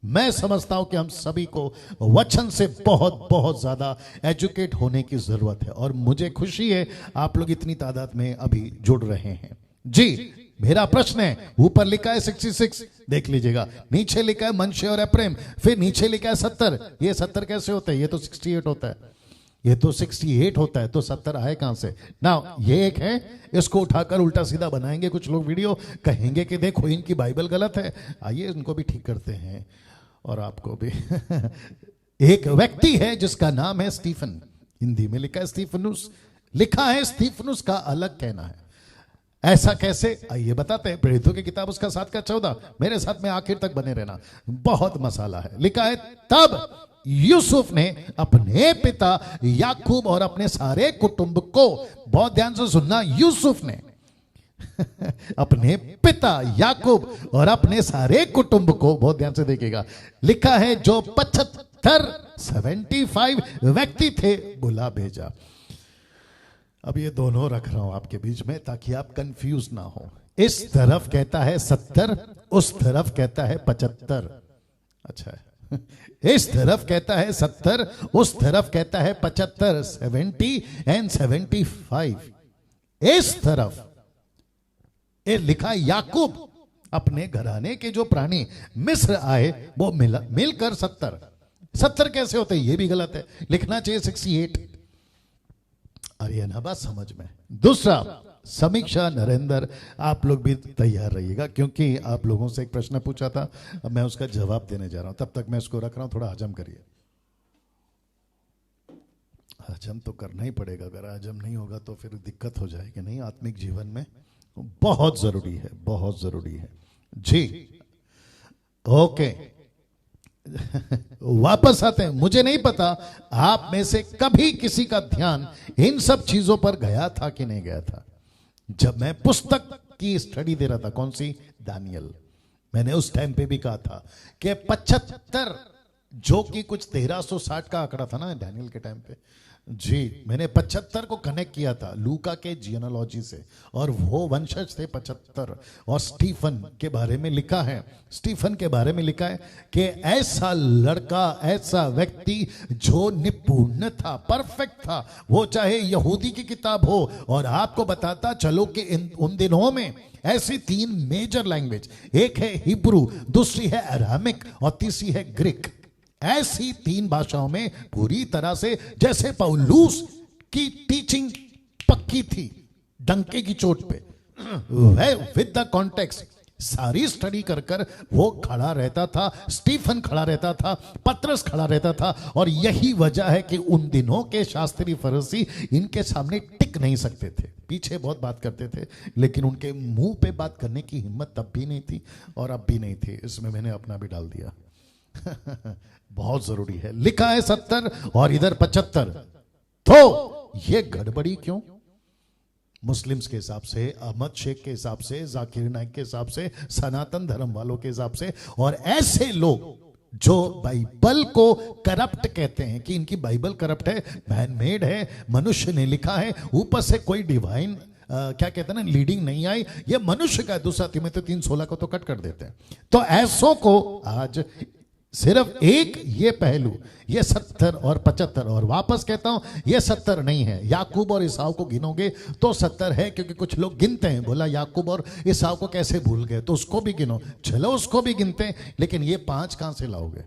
मैं समझता हूं कि हम सभी को वचन से बहुत बहुत ज्यादा एजुकेट होने की जरूरत है, और मुझे खुशी है आप लोग इतनी तादाद में अभी जुड़ रहे हैं। जी, मेरा प्रश्न है, ऊपर लिखा है 66, देख लीजिएगा, नीचे लिखा है मनशे और एप्रेम, फिर नीचे लिखा है 70। ये 70 कैसे होता है? ये तो 68 होता है, ये तो 68 होता है, तो 70 आए कहां से? ना, ये एक है, इसको उठाकर उल्टा सीधा बनाएंगे कुछ लोग वीडियो, कहेंगे कि देखो इनकी बाइबल गलत है। आइए इनको भी ठीक करते हैं और आपको भी। एक व्यक्ति है जिसका नाम है स्टीफन, हिंदी में लिखा है स्टीफनुस, लिखा है स्टीफनुस का अलग कहना है। ऐसा कैसे? आइए बताते हैं। प्रेरितों की किताब उसका 7:14, मेरे साथ में आखिर तक बने रहना, बहुत मसाला है। लिखा है, तब यूसुफ ने अपने पिता याकूब और अपने सारे कुटुंब को, बहुत ध्यान से सुनना, यूसुफ ने अपने पिता याकूब और अपने सारे कुटुंब को, बहुत ध्यान से देखिएगा, लिखा है जो 75 व्यक्ति थे, बुला भेजा। अब ये दोनों रख रहा हूं आपके बीच में ताकि आप कंफ्यूज ना हो। इस तरफ कहता है 70, उस तरफ कहता है 75। अच्छा है, इस तरफ कहता है 70, उस तरफ कहता है 75, 70 एंड 75। इस तरफ ये लिखा है याकूब अपने घराने के जो प्राणी मिस्र आए वो मिलकर 70 कैसे होते? ये भी गलत है, लिखना चाहिए 68। अरे ना बात समझ में? दूसरा, समीक्षा नरेंद्र, आप लोग भी तैयार रहिएगा क्योंकि आप लोगों से एक प्रश्न पूछा था, अब मैं उसका जवाब देने जा रहा हूं। तब तक मैं इसको रख रहा हूं, थोड़ा हजम करिए। हजम तो करना ही पड़ेगा, अगर हजम नहीं होगा तो फिर दिक्कत हो जाएगी। नहीं, आत्मिक जीवन में बहुत जरूरी है, बहुत जरूरी है। जी, ओके। वापस आते हैं। मुझे नहीं पता आप में से कभी किसी का ध्यान इन सब चीजों पर गया था कि नहीं गया था। जब मैं पुस्तक की स्टडी दे रहा था, कौन सी? दानियल, मैंने उस टाइम पे भी कहा था कि 75, जो कि कुछ 1360 का आंकड़ा था ना दानियल के टाइम पे। जी, मैंने 75 को कनेक्ट किया था लूका के जियोनोलॉजी से, और वो वंशज थे 75। और स्टीफन के बारे में लिखा है, स्टीफन के बारे में लिखा है कि ऐसा लड़का, ऐसा व्यक्ति जो निपुण था, परफेक्ट था, वो चाहे यहूदी की किताब हो। और आपको बताता चलो कि उन दिनों में ऐसी 3 मेजर लैंग्वेज, एक है हिब्रू, दूसरी है अरामिक और तीसरी है ग्रीक। ऐसी 3 भाषाओं में पूरी तरह से, जैसे पौलुस की टीचिंग पक्की थी डंके की चोट पे, विद द कॉन्टेक्स्ट सारी स्टडी कर कर वो खड़ा रहता था, स्टीफन खड़ा रहता था, पतरस खड़ा रहता था। और यही वजह है कि उन दिनों के शास्त्री फरीसी इनके सामने टिक नहीं सकते थे। पीछे बहुत बात करते थे, लेकिन उनके मुंह पे बात करने की हिम्मत तब भी नहीं थी और अब भी नहीं थी। इसमें मैंने अपना भी डाल दिया। बहुत जरूरी है। लिखा है 70 और इधर 75, तो ये गड़बड़ी क्यों? मुस्लिम्स के हिसाब से, अहमद शेख के हिसाब से, जाकिर नाइक के हिसाब से, सनातन धर्म वालों के हिसाब से, और ऐसे लोग जो बाइबल को करप्ट कहते हैं कि इनकी बाइबल करप्ट है, मैन मेड है, मनुष्य ने लिखा है, ऊपर से कोई डिवाइन क्या कहते हैं ना, लीडिंग नहीं आई, ये मनुष्य का। दूसरा तीमुथियुस 3:16 को तो कट कर देते हैं। तो ऐसों को आज सिर्फ एक ये पहलू, ये 70 और 75, और वापस कहता हूं ये 70 नहीं है। याकूब और ईसाव को गिनोगे तो 70 है, क्योंकि कुछ लोग गिनते हैं, बोला याकूब और ईसाव को कैसे भूल गए, तो उसको भी गिनो। चलो उसको भी गिनते हैं, लेकिन ये 5 कहां से लाओगे?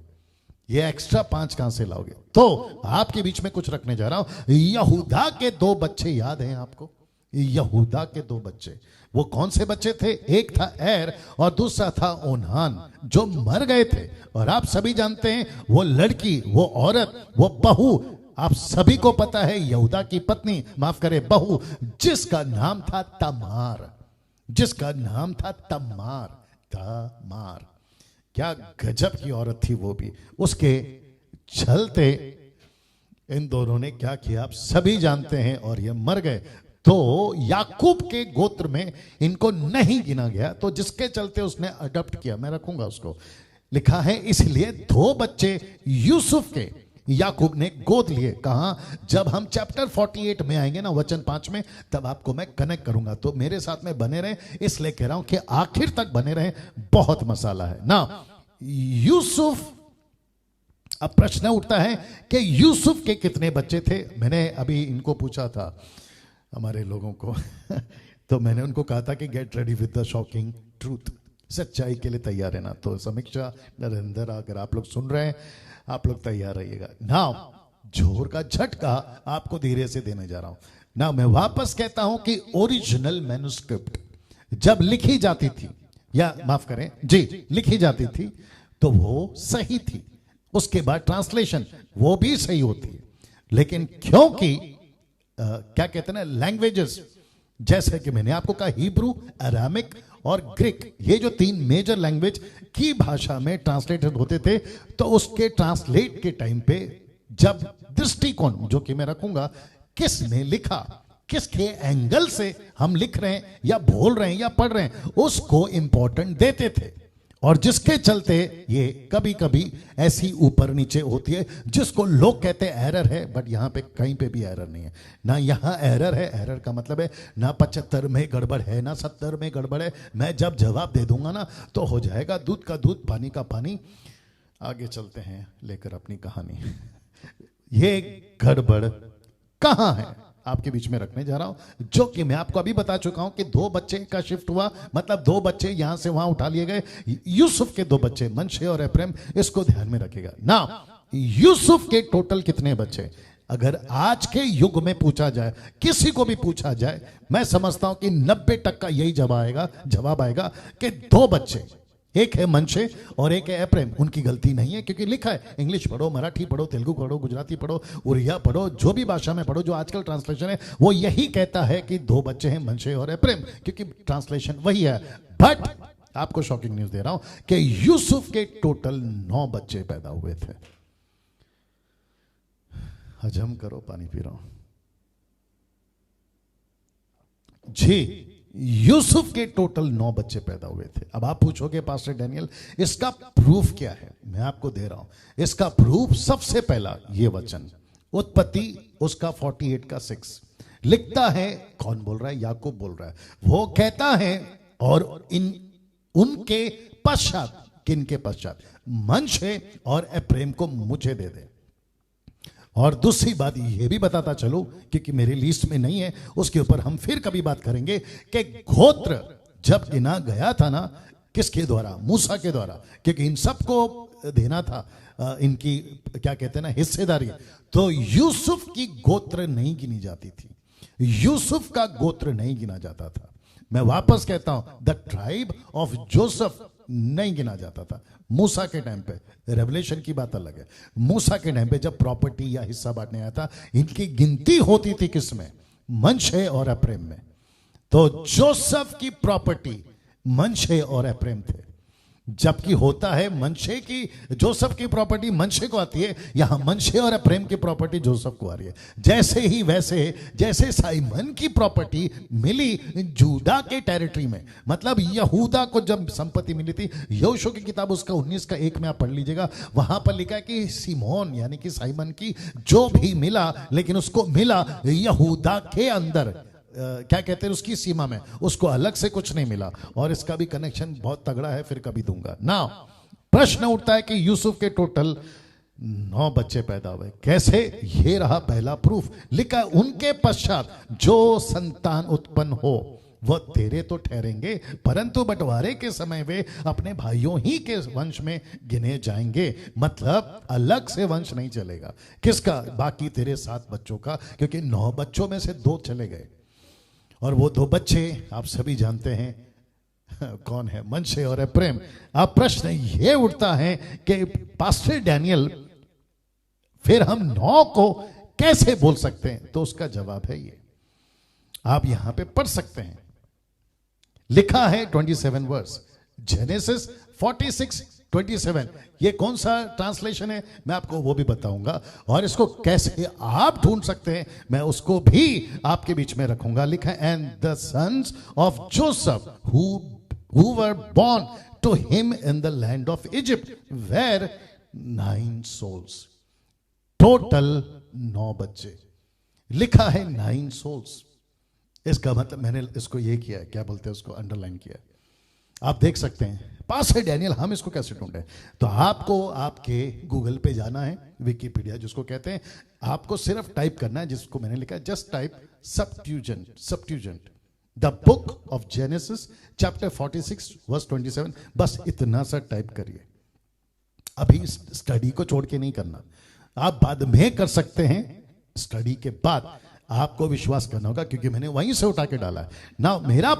ये एक्स्ट्रा 5 कहां से लाओगे? तो आपके बीच में कुछ रखने जा रहा हूं। यहूदा के 2 बच्चे याद हैं आपको? यहूदा के 2 बच्चे, वो कौन से बच्चे थे? एक था एर और दूसरा था ओनान, जो मर गए थे। और आप सभी जानते हैं वो लड़की, वो औरत, वो बहू, आप सभी को पता है, यहूदा की पत्नी, माफ करे बहू, जिसका नाम था तमार, जिसका नाम था तमार। तमार क्या गजब की औरत थी वो भी। उसके चलते इन दोनों ने क्या किया आप सभी जानते हैं, और ये मर गए। तो याकूब के गोत्र में इनको नहीं गिना गया, तो जिसके चलते उसने अडॉप्ट किया, मैं रखूंगा उसको। लिखा है इसलिए 2 बच्चे यूसुफ के याकूब ने गोद लिए। कहां? जब हम चैप्टर 48 में आएंगे ना, वचन 5 में, तब आपको मैं कनेक्ट करूंगा। तो मेरे साथ में बने रहे, इसलिए कह रहा हूं कि आखिर तक बने रहे, बहुत मसाला है ना। यूसुफ, अब प्रश्न उठता है कि यूसुफ के कितने बच्चे थे? मैंने अभी इनको पूछा था, हमारे लोगों को तो मैंने उनको कहा था कि get ready with the shocking truth, सच्चाई के लिए तैयार है ना। तो समीक्षा, नरेंद्र, अगर आप लोग सुन रहे हैं, आप लोग तैयार रहिएगा ना। जोर का झटका आपको धीरे से देने जा रहा हूं ना। मैं वापस कहता हूं कि ओरिजिनल मैन्युस्क्रिप्ट जब लिखी जाती थी, या माफ करें जी, लिखी जाती थी, तो वो सही थी। उसके बाद ट्रांसलेशन वो भी सही होती है, लेकिन क्योंकि क्या कहते हैं ना, लैंग्वेजेस, जैसे कि मैंने आपको कहा हिब्रू, अरामिक और ग्रीक, ये जो 3 मेजर लैंग्वेज की भाषा में ट्रांसलेटेड होते थे, तो उसके ट्रांसलेट के टाइम पे जब दृष्टिकोण, जो कि मैं रखूंगा, किसने लिखा, किसके एंगल से हम लिख रहे हैं या बोल रहे हैं या पढ़ रहे हैं, उसको इंपॉर्टेंट देते थे। और जिसके चलते ये कभी कभी ऐसी ऊपर नीचे होती है, जिसको लोग कहते हैं एरर है, बट यहां पे कहीं पे भी एरर नहीं है ना। यहां एरर है, एरर का मतलब है ना 75 में गड़बड़ है ना 70 में गड़बड़ है। मैं जब जवाब दे दूंगा ना, तो हो जाएगा दूध का दूध, पानी का पानी। आगे चलते हैं लेकर अपनी कहानी। ये गड़बड़ कहां है आपके बीच में रखने जा रहा हूं, जो कि मैं आपको अभी बता चुका हूं कि 2 बच्चे का शिफ्ट हुआ, मतलब 2 बच्चे यहां से वहां उठा लिए गए। यूसुफ के 2 बच्चे, मनशे और एफ्रेम, इसको ध्यान में रखिएगा ना। यूसुफ के टोटल कितने बच्चे? अगर आज के युग में पूछा जाए, किसी को भी पूछा जाए, मैं समझता हूं कि 90% यही जवाब आएगा कि 2 बच्चे, एक है मनशे और एक है एफ्रेम। उनकी गलती नहीं है, क्योंकि लिखा है, इंग्लिश पढ़ो, मराठी पढ़ो, तेलुगु पढ़ो, गुजराती पढ़ो, उड़िया पढ़ो, जो भी भाषा में पढ़ो, जो आजकल ट्रांसलेशन है वो यही कहता है कि 2 बच्चे हैं, मनशे और एफ्रेम, क्योंकि ट्रांसलेशन वही है। बट आपको शॉकिंग न्यूज दे रहा हूं कि यूसुफ के टोटल 9 बच्चे पैदा हुए थे। हजम करो, पानी पी रहा हूं जी। यूसुफ के टोटल 9 बच्चे पैदा हुए थे। अब आप पूछोगे पास्टर डैनियल, इसका प्रूफ क्या है? मैं आपको दे रहा हूं इसका प्रूफ। सबसे पहला ये वचन, उत्पत्ति उसका 48 का 6 लिखता है। कौन बोल रहा है? याकूब बोल रहा है। वो कहता है, और उनके पश्चात, किनके पश्चात? मनशे और एफ्रेम को मुझे दे दे। और दूसरी बात ये भी बताता चलो, क्योंकि मेरी लिस्ट में नहीं है, उसके ऊपर हम फिर कभी बात करेंगे, कि गोत्र जब गिना गया था ना, किसके द्वारा? मूसा के द्वारा, क्योंकि इन सबको देना था इनकी क्या कहते हैं ना, हिस्सेदारी। तो यूसुफ की गोत्र नहीं गिनी जाती थी, यूसुफ का गोत्र नहीं गिना जाता था। मैं वापस कहता हूं, द ट्राइब ऑफ जोसेफ नहीं गिना जाता था मूसा के टाइम पे। रेवलेशन की बात अलग है। मूसा के टाइम पे जब प्रॉपर्टी या हिस्सा बांटने आया था, इनकी गिनती होती थी किसमें? मनशे और एप्रैम में। तो जोसेफ की प्रॉपर्टी मनशे और एप्रैम थे, जबकि होता है मनशे की, जोसेफ की प्रॉपर्टी मनशे को आती है, यहां मनशे और एप्रैम की प्रॉपर्टी जोसेफ को आ रही है। जैसे ही वैसे जैसे साइमन की प्रॉपर्टी मिली जूदा के टेरिटरी में, मतलब यहूदा को जब संपत्ति मिली थी, यहोशू की किताब उसका 19 का 1 में आप पढ़ लीजिएगा, वहां पर लिखा है कि सिमोन यानी कि साइमन की जो भी मिला, लेकिन उसको मिला यहूदा के अंदर, क्या कहते हैं उसकी सीमा में, उसको अलग से कुछ नहीं मिला। और इसका भी कनेक्शन बहुत तगड़ा है, फिर कभी दूंगा ना। प्रश्न उठता है कि यूसुफ के टोटल 9 बच्चे पैदा हुए कैसे? ये रहा पहला प्रूफ। लिखा उनके पश्चात जो संतान उत्पन्न हो वह तेरे तो ठहरेंगे, परंतु बंटवारे के समय वे अपने भाइयों ही के वंश में गिने जाएंगे। मतलब अलग से वंश नहीं चलेगा। किसका? बाकी तेरे 7 बच्चों का, क्योंकि 9 बच्चों में से 2 चले गए, और वो 2 बच्चे आप सभी जानते हैं कौन है? मनशे और एप्रैम। अब प्रश्न ये उठता है कि पास्टर डैनियल, फिर हम 9 को कैसे बोल सकते हैं? तो उसका जवाब है ये, आप यहां पे पढ़ सकते हैं। लिखा है 27 वर्स, जेनेसिस 46:27। ये कौन सा ट्रांसलेशन है मैं आपको वो भी बताऊंगा, और इसको कैसे आप ढूंढ सकते हैं मैं उसको भी आपके बीच में रखूंगा। लिखा है and the sons of Joseph who were born to him in the land of Egypt were 9 souls। Total 9 बच्चे। लिखा है 9 souls। इसका मतलब मैंने इसको ये किया है, क्या बोलते हैं उसको, अंडरलाइन किया। आप देख सकते हैं पास्टर डैनियल, हम इसको कैसे ढूंढे? तो आपको आपके गूगल पे जाना है, विकिपीडिया जिसको कहते हैं, आपको सिर्फ टाइप करना है जिसको मैंने लिखा है, just type subsequent the book of Genesis chapter 46:27। बस इतना सा टाइप करिए। अभी स्टडी को छोड़ के नहीं करना, आप बाद में कर सकते हैं। स्टडी के बाद आपको विश्वास करना होगा, क्योंकि मैंने वहीं से उठा के डाला है ना। मेरा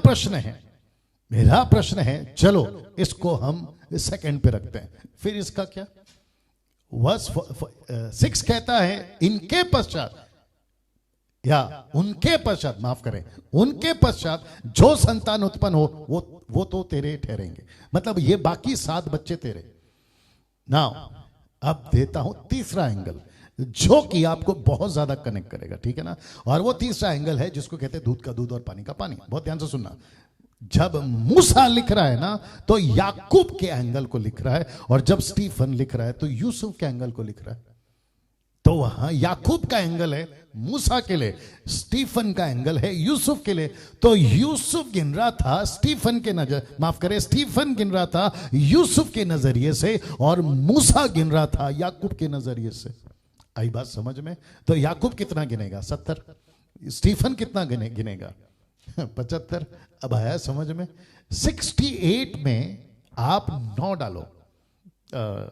प्रश्न है, चलो इसको हम सेकंड पे रखते हैं। फिर इसका क्या? वर्स 6 कहता है इनके पश्चात, या उनके पश्चात, माफ करें, उनके पश्चात जो संतान उत्पन्न हो वो तो तेरे ठहरेंगे। मतलब ये बाकी 7 बच्चे तेरे। नाउ अब देता हूं तीसरा एंगल, जो कि आपको बहुत ज्यादा कनेक्ट करेगा, ठीक है ना। और वो तीसरा एंगल है जिसको कहते हैं दूध का दूध और पानी का पानी। बहुत ध्यान से सुनना। जब मूसा लिख रहा है ना, तो याकूब के एंगल को लिख रहा है, और जब स्टीफन लिख रहा है तो यूसुफ के एंगल को लिख रहा है। तो वहां याकूब का एंगल है मूसा के लिए, स्टीफन का एंगल है यूसुफ के लिए। तो यूसुफ गिन रहा था स्टीफन के स्टीफन गिन रहा था यूसुफ के नजरिए से, और मूसा गिन रहा था याकूब के नजरिए से। आई बात समझ में? तो याकूब कितना गिनेगा? 70। स्टीफन कितना गिनेगा? 75। अब आया समझ में? 68 में आप 9 डालो,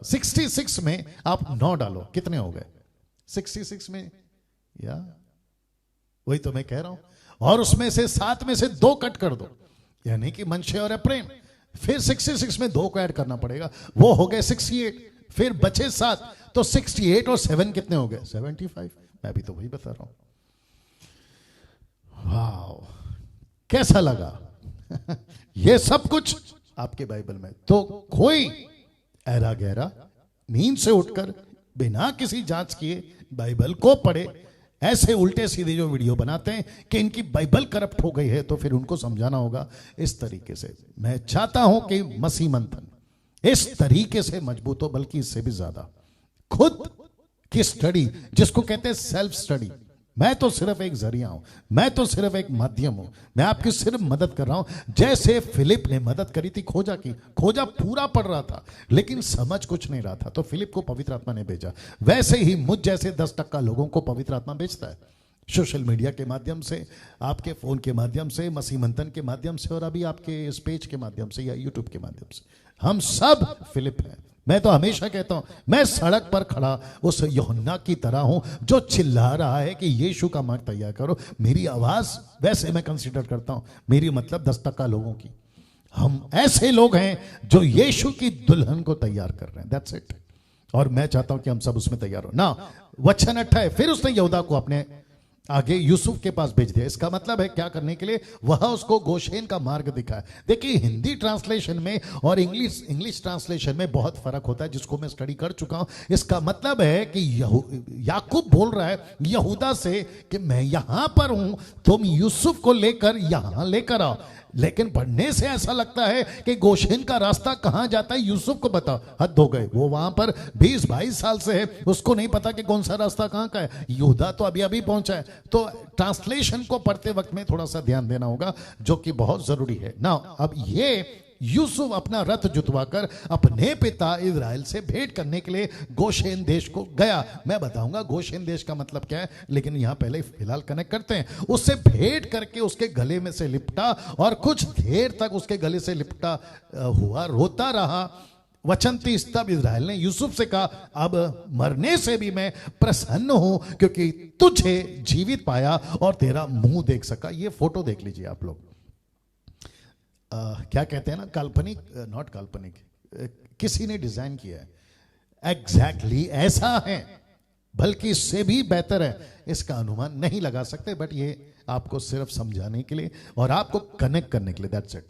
66 में आप 9 डालो, कितने हो गए? 66 में, या वही तो मैं कह रहा हूं। और उसमें से 7 में से 2 कट कर दो, यानी कि मनशे और एप्रैम। फिर 66 में 2 को ऐड करना पड़ेगा, वो हो गए 68। फिर बचे 7, तो 68 और 7 कितने हो गए? 75। मैं भी तो वही बता रहा हूं। वाह, कैसा लगा? ये सब कुछ आपके बाइबल में। तो कोई ऐरा गहरा नींद से उठकर बिना किसी जांच किए बाइबल को पढ़े, ऐसे उल्टे सीधे जो वीडियो बनाते हैं कि इनकी बाइबल करप्ट हो गई है, तो फिर उनको समझाना होगा इस तरीके से। मैं चाहता हूं कि मसीह मंथन इस तरीके से मजबूत हो, बल्कि इससे भी ज्यादा। खुद की स्टडी, जिसको कहते हैं सेल्फ स्टडी। मैं तो सिर्फ एक जरिया हूं, मैं तो सिर्फ एक माध्यम हूं, मैं आपकी सिर्फ मदद कर रहा हूं। जैसे फिलिप ने मदद करी थी खोजा की, खोजा पूरा पढ़ रहा था लेकिन समझ कुछ नहीं रहा था, तो फिलिप को पवित्र आत्मा ने भेजा। वैसे ही मुझ जैसे 10% लोगों को पवित्र आत्मा भेजता है, सोशल मीडिया के माध्यम से, आपके फोन के माध्यम से, मसीह मंथन के माध्यम से, और अभी आपके इस पेज के माध्यम से या यूट्यूब के माध्यम से। हम सब फिलिप हैं, मैं तो हमेशा कहता हूं, मैं सड़क पर खड़ा उस यूहन्ना की तरह हूं जो चिल्ला रहा है कि यीशु का मार्ग तैयार करो। मेरी आवाज वैसे मैं कंसीडर करता हूं, मेरी मतलब 10% लोगों की। हम ऐसे लोग हैं जो यीशु की दुल्हन को तैयार कर रहे हैं, दैट्स इट। और मैं चाहता हूं कि हम सब उसमें तैयार हो ना। वचन 8 है, फिर उसने यहूदा को अपने आगे यूसुफ के पास भेज दिया। इसका मतलब है क्या करने के लिए? वह उसको गोशेन का मार्ग दिखाया। देखिए, हिंदी ट्रांसलेशन में और इंग्लिश ट्रांसलेशन में बहुत फर्क होता है, जिसको मैं स्टडी कर चुका हूं। इसका मतलब है कि याकूब बोल रहा है यहूदा से कि मैं यहां पर हूं, तुम यूसुफ को लेकर यहां लेकर आओ। लेकिन पढ़ने से ऐसा लगता है कि गोशेन का रास्ता कहां जाता है यूसुफ को बताओ। हद हो गए, वो वहां पर 20-22 साल से है, उसको नहीं पता कि कौन सा रास्ता कहां का है। यहूदा तो अभी अभी पहुंचा है। तो ट्रांसलेशन को पढ़ते वक्त में थोड़ा सा ध्यान देना होगा, जो कि बहुत जरूरी है ना। अब ये यूसुफ अपना रथ जुतवाकर अपने पिता इजराइल से भेंट करने के लिए गोशेन देश को गया। मैं बताऊंगा गोशेन देश का मतलब क्या है, लेकिन यहां पहले फिलहाल कनेक्ट करते हैं। उससे भेंट करके उसके गले में से लिपटा और कुछ देर तक उसके गले से लिपटा हुआ रोता रहा। वचन 30, तब इजराइल ने यूसुफ से कहा, अब मरने से भी मैं प्रसन्न हूं, क्योंकि तुझे जीवित पाया और तेरा मुंह देख सका। ये फोटो देख लीजिए आप लोग। क्या कहते हैं ना, काल्पनिक, नॉट काल्पनिक, किसी ने डिजाइन किया है। एग्जैक्टली ऐसा है, बल्कि इससे भी बेहतर है। इसका अनुमान नहीं लगा सकते, बट ये आपको सिर्फ समझाने के लिए और आपको कनेक्ट करने के लिए, दैट्स इट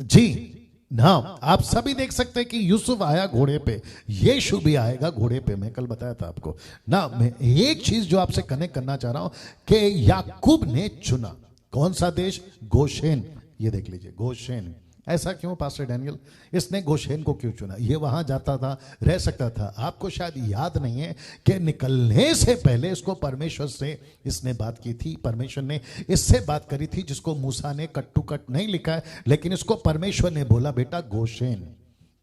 जी। ना आप सभी देख सकते हैं कि यूसुफ आया घोड़े पे, यीशु भी आएगा घोड़े पे। मैं कल बताया था आपको ना। मैं एक चीज जो आपसे कनेक्ट करना चाह रहा हूं कि याकूब ने चुना कौन सा देश? गोशेन। ये देख लीजिए, गोशेन। ऐसा क्यों पास्टर डैनियल? इसने गोशेन को क्यों चुना? ये वहां जाता था, रह सकता था। आपको शायद याद नहीं है कि निकलने से पहले इसको परमेश्वर से इसने बात की थी। परमेश्वर ने इससे बात करी थी, जिसको मूसा ने कट टू कट नहीं लिखा है, लेकिन इसको परमेश्वर ने बोला, बेटा गोशेन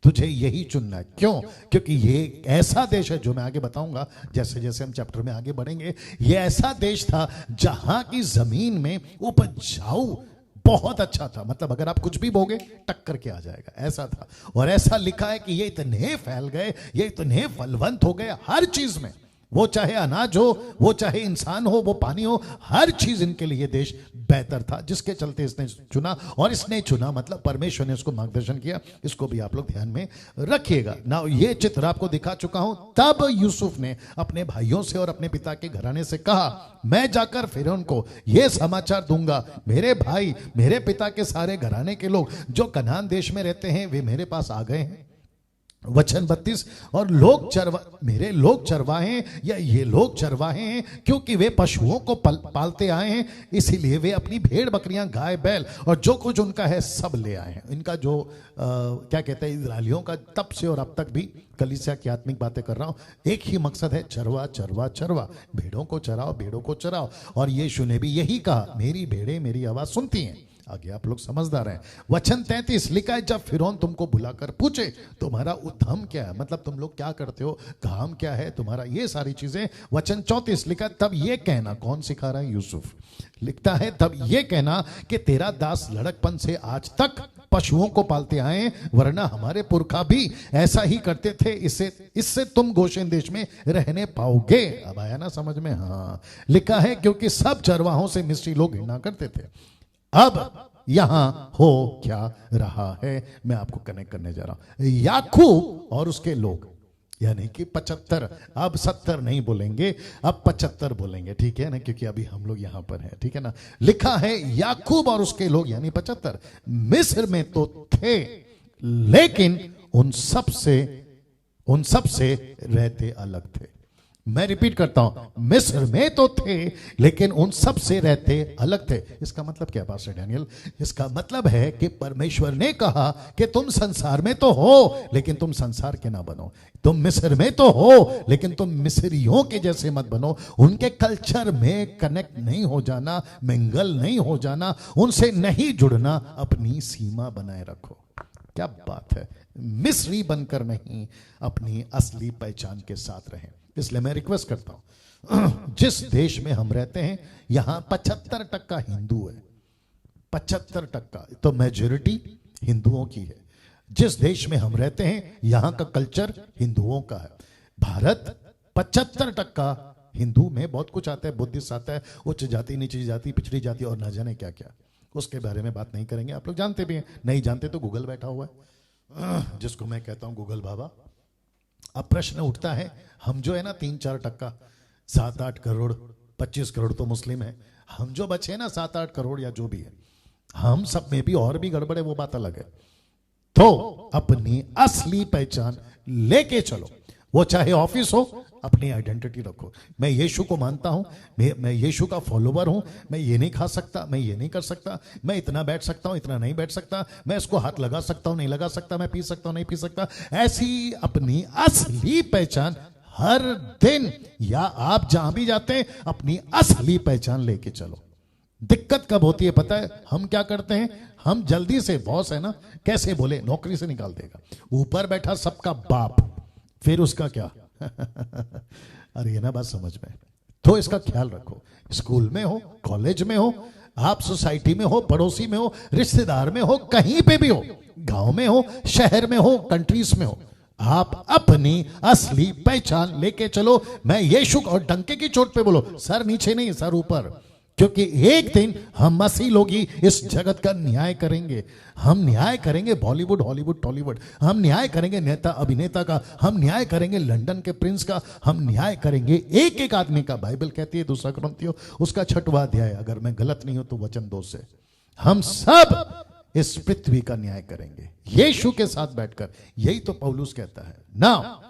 तुझे यही चुनना है। क्यों? क्योंकि ये ऐसा देश है, जो मैं आगे बताऊंगा जैसे जैसे हम चैप्टर में आगे बढ़ेंगे। ये ऐसा देश था जहां की जमीन में उपजाऊ बहुत अच्छा था। मतलब अगर आप कुछ भी बोगे टक्कर के आ जाएगा, ऐसा था। और ऐसा लिखा है कि ये इतने फैल गए, ये इतने फलवंत हो गए हर चीज में। वो चाहे अनाज हो, वो चाहे इंसान हो, वो पानी हो, हर चीज इनके लिए देश बेहतर था, जिसके चलते इसने चुना। और इसने चुना मतलब परमेश्वर ने उसको मार्गदर्शन किया। इसको भी आप लोग ध्यान में रखिएगा ना। ये चित्र आपको दिखा चुका हूं। तब यूसुफ ने अपने भाइयों से और अपने पिता के घराने से कहा, मैं जाकर फिरौन को यह समाचार दूंगा, मेरे भाई, मेरे पिता के सारे घराने के लोग जो कनान देश में रहते हैं, वे मेरे पास आ गए हैं। वचन 32, और मेरे लोग चरवाहे या ये लोग चरवाहे हैं, क्योंकि वे पशुओं को पालते आए हैं, इसीलिए वे अपनी भेड़ बकरियां, गाय बैल और जो कुछ उनका है सब ले आए हैं। इनका जो क्या कहते हैं, इजरायलियों का तब से और अब तक भी, कलीसिया की आत्मिक बातें कर रहा हूं, एक ही मकसद है, चरवा चरवा चरवा। भेड़ों को चराओ, भेड़ों को चराओ। और यीशु ने भी यही कहा, मेरी भेड़ें मेरी आवाज सुनती हैं। आगे आप लोग समझदार हैं। वचन 33 लिखा है, जब फिरौन तुमको बुलाकर पूछे तुम्हारा उद्यम क्या है, मतलब तुम लोग क्या करते हो, काम क्या है तुम्हारा, ये सारी चीजें। वचन 34 लिखा, तब ये कहना, कौन सिखा रहा है? यूसुफ लिखता है, तब ये कहना कि तेरा दास लड़कपन से आज तक पशुओं को पालते आए, वरना हमारे पुरखा भी ऐसा ही करते थे। इससे तुम गोशेन देश में रहने पाओगे। अब आया ना समझ में? हाँ, लिखा है, क्योंकि सब चरवाहों से मिस्री लोग घृणा करते थे। अब यहां हो क्या रहा है, मैं आपको कनेक्ट करने जा रहा हूं। याकूब और उसके लोग, यानी कि 75, अब 70 नहीं बोलेंगे, अब 75 बोलेंगे, ठीक है ना, क्योंकि अभी हम लोग यहां पर हैं, ठीक है ना। लिखा है, याकूब और उसके लोग यानी 75 मिस्र में तो थे, लेकिन उन सब से रहते अलग थे। मैं रिपीट करता हूं, मिस्र में तो थे, लेकिन उन सब से रहते अलग थे। इसका मतलब क्या पास्टर डैनियल? इसका मतलब है कि परमेश्वर ने कहा कि तुम संसार में तो हो, लेकिन तुम संसार के ना बनो। तुम मिस्र में तो हो, लेकिन तुम मिस्रियों के जैसे मत बनो। उनके कल्चर में कनेक्ट नहीं हो जाना, मिंगल नहीं हो जाना, उनसे नहीं जुड़ना, अपनी सीमा बनाए रखो। क्या बात है! मिस्री बनकर नहीं, अपनी असली पहचान के साथ रहें। इसलिए मैं रिक्वेस्ट करता हूं, जिस देश में हम रहते हैं, यहां 75% हिंदू है। 75% तो मेजोरिटी हिंदुओं की है। जिस देश में हम रहते हैं यहां का कल्चर हिंदुओं का है। भारत 75% हिंदू में बहुत कुछ आता है, बुद्धिस्ट आता है, उच्च जाति, नीची जाति, पिछड़ी जाति और ना जाने क्या क्या। उसके बारे में बात नहीं करेंगे, आप लोग जानते भी हैं, नहीं जानते तो गूगल बैठा हुआ है, जिसको मैं कहता हूं गूगल बाबा। अब प्रश्न उठता है, हम जो है ना 3-4%, 7-8 करोड़, 25 करोड़ तो मुस्लिम है, हम जो बचे ना 7-8 करोड़ या जो भी है, हम सब में भी और भी गड़बड़ है, वो बात अलग है। तो अपनी असली पहचान लेके चलो, वो चाहे ऑफिस हो, अपनी आइडेंटिटी रखो। मैं यीशु को मानता हूं, मैं यीशु का फॉलोवर हूं, मैं ये नहीं खा सकता, मैं ये नहीं कर सकता, मैं इतना बैठ सकता हूं, इतना नहीं बैठ सकता, मैं इसको हाथ लगा सकता हूं, नहीं लगा सकता, मैं पी सकता हूं, नहीं पी सकता। ऐसी अपनी असली पहचान हर दिन, या आप जहां भी जाते हैं अपनी असली पहचान लेके चलो। दिक्कत कब होती है पता है? हम क्या करते हैं, हम जल्दी से, बॉस है ना, कैसे बोले, नौकरी से निकाल देगा, ऊपर बैठा सबका बाप, फिर उसका क्या अरे ये ना बात समझ में। तो इसका ख्याल रखो, स्कूल में हो, कॉलेज में हो, आप सोसाइटी में हो, पड़ोसी में हो, रिश्तेदार में हो, कहीं पे भी हो, गांव में हो, शहर में हो, कंट्रीज में हो, आप अपनी असली पहचान लेके चलो। मैं यीशु, और डंके की चोट पे बोलो, सर नीचे नहीं सर ऊपर, क्योंकि एक दिन हम मसीह लोग ही इस जगत का न्याय करेंगे। हम न्याय करेंगे बॉलीवुड, हॉलीवुड, टॉलीवुड, हम न्याय करेंगे नेता अभिनेता का, हम न्याय करेंगे लंदन के प्रिंस का, हम न्याय करेंगे एक एक आदमी का। बाइबल कहती है 2 कुरिन्थियों उसका 6वां अध्याय, अगर मैं गलत नहीं हूं तो वचन 2 से, हम सब इस पृथ्वी का न्याय करेंगे यीशु के साथ बैठकर। यही तो पौलुस कहता है ना।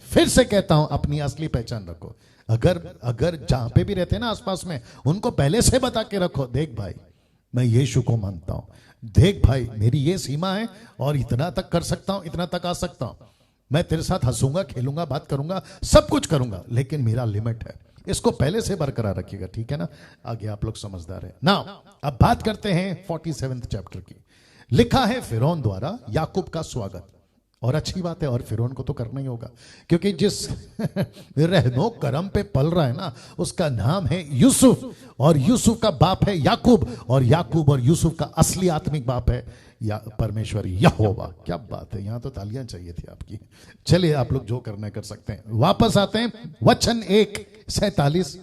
फिर से कहता हूं, अपनी असली पहचान रखो। अगर जहां पे भी रहते हैं ना आसपास में, उनको पहले से बता के रखो, देख भाई मैं यीशु को मानता हूं, देख भाई मेरी ये सीमा है और इतना तक कर सकता हूं, इतना तक आ सकता हूं, मैं तेरे साथ हंसूंगा, खेलूंगा, बात करूंगा, सब कुछ करूंगा, लेकिन मेरा लिमिट है। इसको पहले से बरकरार रखिएगा, ठीक है ना। आगे आप लोग समझदार है ना। अब बात करते हैं 47वें चैप्टर की। लिखा है फिरौन द्वारा याकूब का स्वागत, और अच्छी बात है, और फिरौन को तो करना ही होगा, क्योंकि जिस रहनो करम पे पल रहा है ना, उसका नाम है यूसुफ, और यूसुफ का बाप है याकूब, और याकूब और यूसुफ का असली आत्मिक बाप है या परमेश्वर यहोवा। क्या बात है, यहां तो तालियां चाहिए थी आपकी। चलिए आप लोग जो करना है कर सकते हैं। वापस आते हैं वचन 1, 47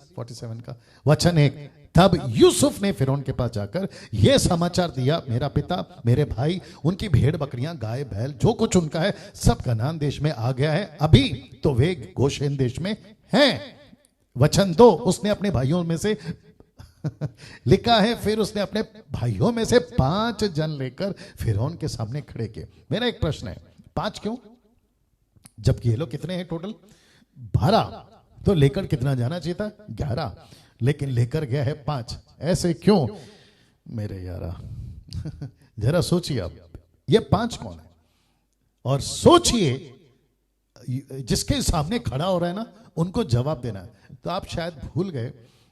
का वचन 1। तब यूसुफ ने फिरौन के पास जाकर यह समाचार दिया, मेरा पिता, मेरे भाई, उनकी भेड़ बकरियां, गाय बैल, जो कुछ उनका है सब कनान देश में आ गया है, अभी तो वे गोशेन देश में हैं। वचन 2, उसने अपने भाइयों में से लिखा है, फिर उसने अपने भाइयों में से 5 जन लेकर फिरौन के सामने खड़े किए। मेरा एक प्रश्न है, 5 क्यों, जबकि ये लोग कितने हैं टोटल? 12। तो लेकर कितना जाना चाहिए था? 11, लेकिन लेकर गया है 5। ऐसे क्यों मेरे यारा? जरा सोचिए आप, ये 5 कौन है? और सोचिए जिसके सामने खड़ा हो रहा है ना, उनको जवाब देना है। तो आप शायद भूल गए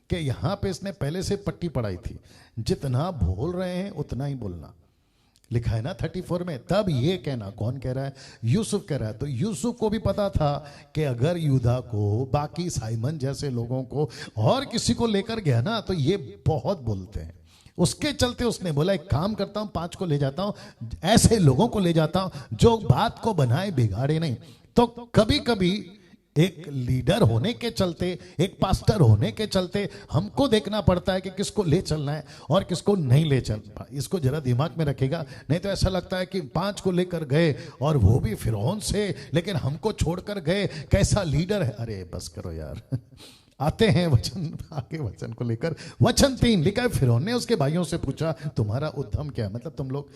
कि यहां पे इसने पहले से पट्टी पढ़ाई थी, जितना बोल रहे हैं उतना ही बोलना। लिखा है ना 34 में, तब ये कहना, कौन कह रहा है? यूसुफ कह रहा है। तो यूसुफ को भी पता था कि अगर यूदा को, बाकी साइमन जैसे लोगों को और किसी को लेकर गया ना, तो ये बहुत बोलते हैं। उसके चलते उसने बोला, एक काम करता हूं, 5 को ले जाता हूं, ऐसे लोगों को ले जाता हूं जो बात को बनाए बिगाड़े नहीं। तो कभी कभी एक लीडर होने के चलते, एक पास्टर होने के चलते हमको देखना पड़ता है कि किसको ले चलना है और किसको नहीं ले चलना। इसको जरा दिमाग में रखेगा, नहीं तो ऐसा लगता है कि 5 को लेकर गए और वो भी फिरौन से, लेकिन हमको छोड़कर गए, कैसा लीडर है। अरे बस करो यार। आते हैं वचन, आगे वचन को लेकर। वचन 3 लिखा है, फिरौन ने उसके भाइयों से पूछा, तुम्हारा उद्यम क्या है? मतलब तुम लोग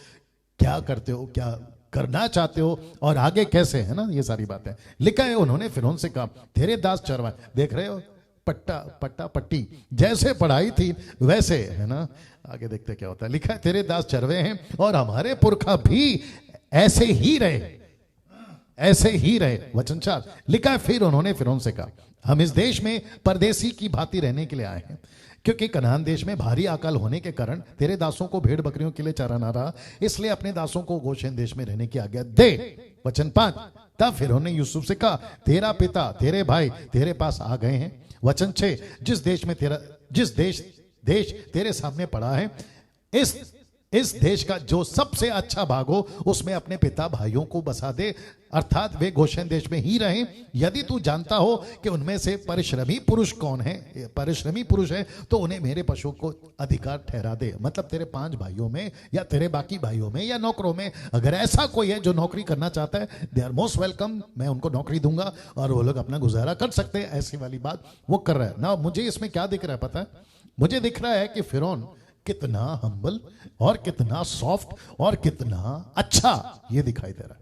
क्या करते हो, क्या करना चाहते हो, और आगे कैसे, है ना, ये सारी बातें लिखा है। उन्होंने फिरौन से कहा, तेरे दास चरवाए, देख रहे हो, पट्टा पट्टी जैसे पढ़ाई थी वैसे, है ना। आगे देखते क्या होता है। लिखा है, तेरे दास चरवे हैं और हमारे पुरखा भी ऐसे ही रहे, ऐसे ही रहे। वचन 4 लिखा है, फिर उन्होंने फिरौन से कहा, हम इस देश में परदेसी की भांति रहने के लिए आए हैं, क्योंकि कनान देश में भारी अकाल होने के कारण तेरे दासों को भेड़ बकरियों के लिए चारा ना रहा, इसलिए अपने दासों को गोशेन देश में रहने की आज्ञा दे। वचन 5 तब फिरौन ने यूसुफ से कहा, तेरा पिता, तेरे भाई तेरे पास आ गए हैं। वचन 6 जिस देश तेरे सामने पड़ा है, इस देश का जो सबसे अच्छा भाग हो उसमें अपने पिता भाइयों को बसा दे, अर्थात वे गोशेन देश में ही रहें। यदि तू जानता हो कि उनमें से परिश्रमी पुरुष कौन है, परिश्रमी पुरुष है, तो उन्हें मेरे पशु को अधिकार ठहरा दे। मतलब तेरे 5 भाइयों में या तेरे बाकी भाइयों में या नौकरों में अगर ऐसा कोई है जो नौकरी करना चाहता है, दे आर मोस्ट वेलकम, मैं उनको नौकरी दूंगा और वो लोग अपना गुजारा कर सकते हैं। ऐसी वाली बात वो कर रहा है ना। मुझे इसमें क्या दिख रहा है पता है? मुझे दिख रहा है कि फिरौन कितना हम्बल और कितना सॉफ्ट और कितना अच्छा ये दिखाई दे रहा है।